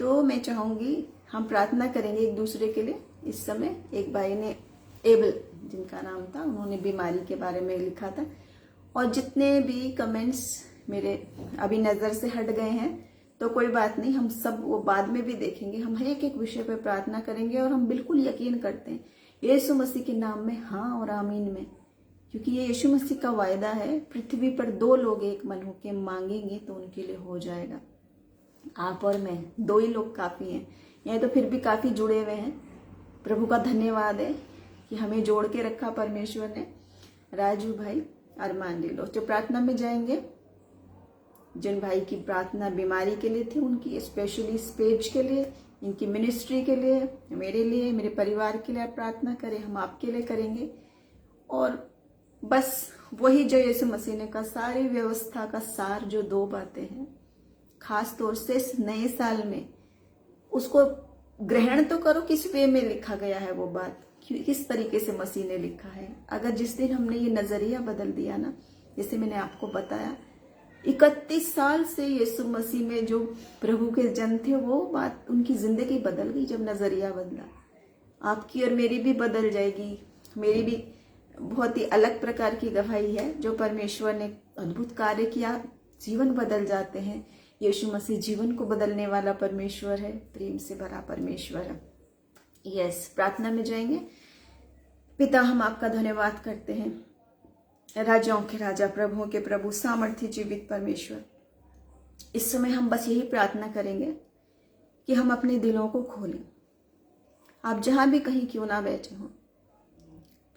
तो मैं चाहूंगी हम प्रार्थना करेंगे एक दूसरे के लिए। इस समय एक भाई ने, एबल जिनका नाम था, उन्होंने बीमारी के बारे में लिखा था, और जितने भी कमेंट्स मेरे अभी नज़र से हट गए हैं तो कोई बात नहीं, हम सब वो बाद में भी देखेंगे। हम हर एक विषय पर प्रार्थना करेंगे, और हम बिल्कुल यकीन करते हैं यीशु मसीह के नाम में हाँ और आमीन में, क्योंकि ये यीशु मसीह का वायदा है, पृथ्वी पर दो लोग एक मन होकर मांगेंगे तो उनके लिए हो जाएगा। आप और मैं, दो ही लोग काफ़ी हैं, यह तो फिर भी काफ़ी जुड़े हुए हैं। प्रभु का धन्यवाद है कि हमें जोड़ के रखा परमेश्वर ने। राजू भाई, अरमान ले लो। जो प्रार्थना में जाएंगे, जिन भाई की प्रार्थना बीमारी के लिए थी, उनकी स्पेशली इस पेज के लिए, इनकी मिनिस्ट्री के लिए, मेरे लिए, मेरे परिवार के लिए आप प्रार्थना करें, हम आपके लिए करेंगे। और बस वही जो यीशु मसीह ने कहा, सारी व्यवस्था का सार जो दो बातें हैं, खास तौर से इस नए साल में, उसको ग्रहण तो करो किस वे में लिखा गया है वो बात, किस तरीके से मसीह ने लिखा है। अगर जिस दिन हमने ये नजरिया बदल दिया ना, जैसे मैंने आपको बताया 31 साल से यीशु मसीह में जो प्रभु के जन थे, वो बात, उनकी जिंदगी बदल गई जब नजरिया बदला। आपकी और मेरी भी बदल जाएगी। मेरी भी बहुत ही अलग प्रकार की गवाही है, जो परमेश्वर ने अद्भुत कार्य किया, जीवन बदल जाते हैं। यीशु मसीह जीवन को बदलने वाला परमेश्वर है, प्रेम से भरा परमेश्वर है। यस, प्रार्थना में जाएंगे। पिता, हम आपका धन्यवाद करते हैं, राजाओं के राजा, प्रभुओं के प्रभु, सामर्थ्य जीवित परमेश्वर। इस समय हम बस यही प्रार्थना करेंगे कि हम अपने दिलों को खोलें। आप जहां भी कहीं क्यों ना बैठे हो,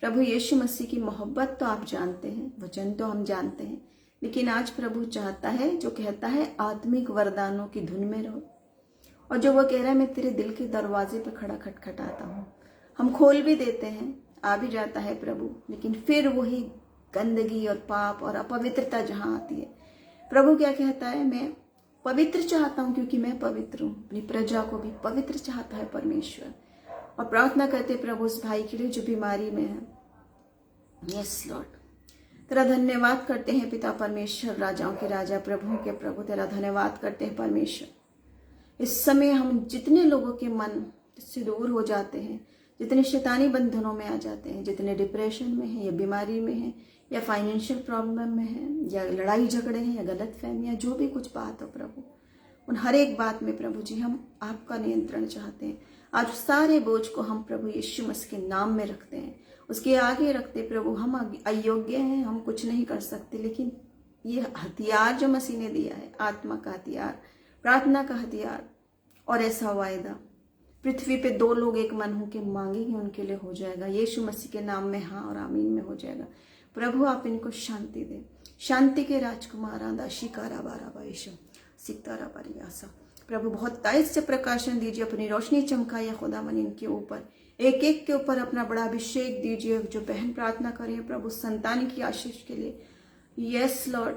प्रभु यीशु मसीह की मोहब्बत तो आप जानते हैं, वचन तो हम जानते हैं, लेकिन आज प्रभु चाहता है, जो कहता है आत्मिक वरदानों की धुन में रहो, और जो वो कह रहा है मैं तेरे दिल के दरवाजे पे खड़ा खटखटाता हूँ। हम खोल भी देते हैं, आ भी जाता है प्रभु, लेकिन फिर वही गंदगी और पाप और अपवित्रता जहाँ आती है, प्रभु क्या कहता है, मैं पवित्र चाहता हूँ क्योंकि मैं पवित्र हूँ। अपनी प्रजा को भी पवित्र चाहता है परमेश्वर। और प्रार्थना करते प्रभु उस भाई के लिए जो बीमारी में है। यस लॉर्ड, तेरा धन्यवाद करते हैं पिता परमेश्वर, राजाओं के राजा, प्रभुओं के प्रभु, तेरा धन्यवाद करते हैं परमेश्वर। इस समय हम जितने लोगों के मन से दूर हो जाते हैं, जितने शैतानी बंधनों में आ जाते हैं, जितने डिप्रेशन में हैं या बीमारी में हैं या फाइनेंशियल प्रॉब्लम में हैं या लड़ाई झगड़े हैं या गलत फहमियाँ, जो भी कुछ बात हो प्रभु, उन हर एक बात में प्रभु जी हम आपका नियंत्रण चाहते हैं। आज सारे बोझ को हम प्रभु यीशु मसीह के नाम में रखते हैं, उसके आगे रखते प्रभु। हम अयोग्य हैं, हम कुछ नहीं कर सकते, लेकिन ये हथियार जो मसीह ने दिया है, आत्मा का हथियार, प्रार्थना का हथियार और ऐसा वायदा, पृथ्वी पे दो लोग एक मन होकर मांगेंगे उनके लिए हो जाएगा। यीशु मसीह के नाम में हाँ और आमीन में हो जाएगा। प्रभु आप इनको शांति दे, शांति के राजकुमार आंदा शिकारा बारा बाईशा सितारा बारियासा। प्रभु बहुत तेज से प्रकाशन दीजिए, अपनी रोशनी चमकाइए खुदावन इनके ऊपर, एक एक के ऊपर अपना बड़ा अभिषेक दीजिए। जो बहन प्रार्थना करें प्रभु संतान की आशीष के लिए, यस लॉर्ड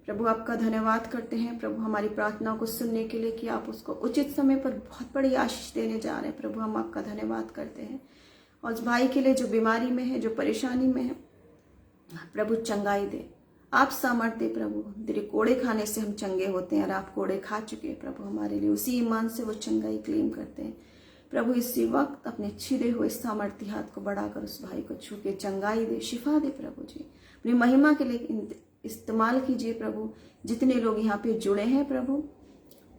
प्रभु आपका धन्यवाद करते हैं प्रभु हमारी प्रार्थना को सुनने के लिए कि आप उसको उचित समय पर बहुत बड़ी आशीष देने जा रहे हैं। प्रभु हम आपका धन्यवाद करते हैं। और उस भाई के लिए जो बीमारी में है, जो परेशानी में है, प्रभु चंगाई दे, आप सामर्थ्य प्रभु। तेरे कोड़े खाने से हम चंगे होते हैं और आप कोड़े खा चुके हैं प्रभु हमारे लिए, उसी ईमान से वो चंगाई क्लेम करते हैं प्रभु। इसी वक्त अपने छिदे हुए सामर्थ्य हाथ को बढ़ाकर उस भाई को छू के चंगाई दे, शिफा दे प्रभु जी। अपनी महिमा के लिए इस्तेमाल कीजिए प्रभु। जितने लोग यहाँ पे जुड़े हैं प्रभु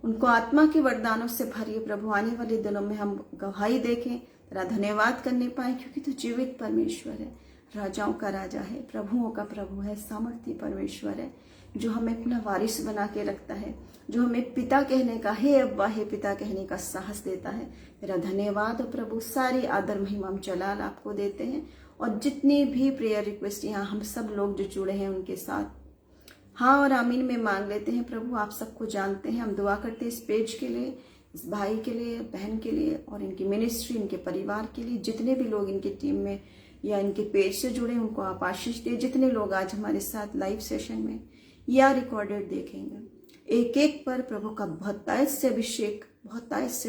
उनको आत्मा के वरदानों से भरिए प्रभु। आने वाले दिनों में हम गवाही देखें, तेरा धन्यवाद करने पाए, क्योंकि तू जीवित परमेश्वर है, राजाओं का राजा है, प्रभुओं का प्रभु है, सामर्थ्य परमेश्वर है, जो हमें अपना वारिस बना के रखता है, जो हमें पिता कहने का, हे अब्बा हे पिता कहने का साहस देता है। तेरा धन्यवाद प्रभु। सारी आदर महिमा हम जलाल आपको देते हैं। और जितनी भी प्रेयर रिक्वेस्ट यहाँ हम सब लोग जो जुड़े हैं उनके साथ हाँ और आमीन में मांग लेते हैं प्रभु। आप सबको जानते हैं, हम दुआ करते हैं इस पेज के लिए, इस भाई के लिए, बहन के लिए और इनकी मिनिस्ट्री, इनके परिवार के लिए। जितने भी लोग इनकी टीम में या इनके पेज से जुड़े उनको आप आशीष दे। जितने लोग आज हमारे साथ लाइव सेशन में या रिकॉर्डेड देखेंगे, एक एक पर प्रभु का बहुत तेज से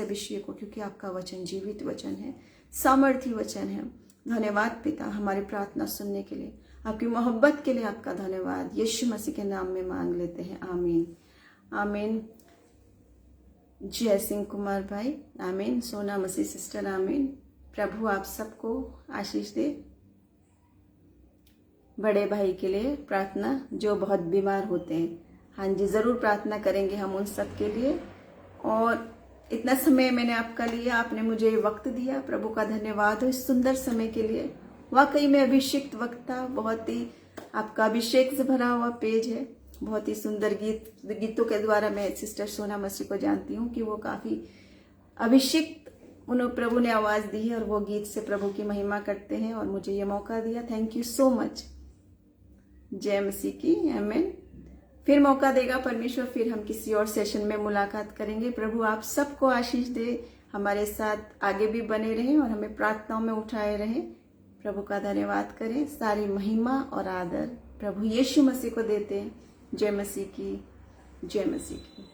अभिषेक हो, क्योंकि आपका वचन जीवित वचन है, सामर्थ्य वचन है। धन्यवाद पिता हमारी प्रार्थना सुनने के लिए, आपकी मोहब्बत के लिए आपका धन्यवाद। यीशु मसीह के नाम में मांग लेते हैं, आमीन आमीन। जय सिंह कुमार भाई आमीन, सोना मसीह सिस्टर आमीन। प्रभु आप सबको आशीष दे। बड़े भाई के लिए प्रार्थना जो बहुत बीमार होते हैं, हाँ जी ज़रूर प्रार्थना करेंगे हम उन सब के लिए। और इतना समय मैंने आपका लिया, आपने मुझे वक्त दिया, प्रभु का धन्यवाद हो इस सुंदर समय के लिए। वाकई में अभिषेक वक्त था, बहुत ही आपका अभिषेक से भरा हुआ पेज है। बहुत ही सुंदर गीतों के द्वारा मैं सिस्टर सोना मसीह को जानती हूँ कि वो काफ़ी अभिषेक उन्हें प्रभु ने आवाज़ दी है और वो गीत से प्रभु की महिमा करते हैं और मुझे ये मौका दिया। Thank you so much. जय मसीह की, आमीन। फिर मौका देगा परमेश्वर, फिर हम किसी और सेशन में मुलाकात करेंगे। प्रभु आप सबको आशीष दे, हमारे साथ आगे भी बने रहें और हमें प्रार्थनाओं में उठाए रहें। प्रभु का धन्यवाद करें। सारी महिमा और आदर प्रभु यीशु मसीह को देते हैं। जय मसीह की, जय मसीह की।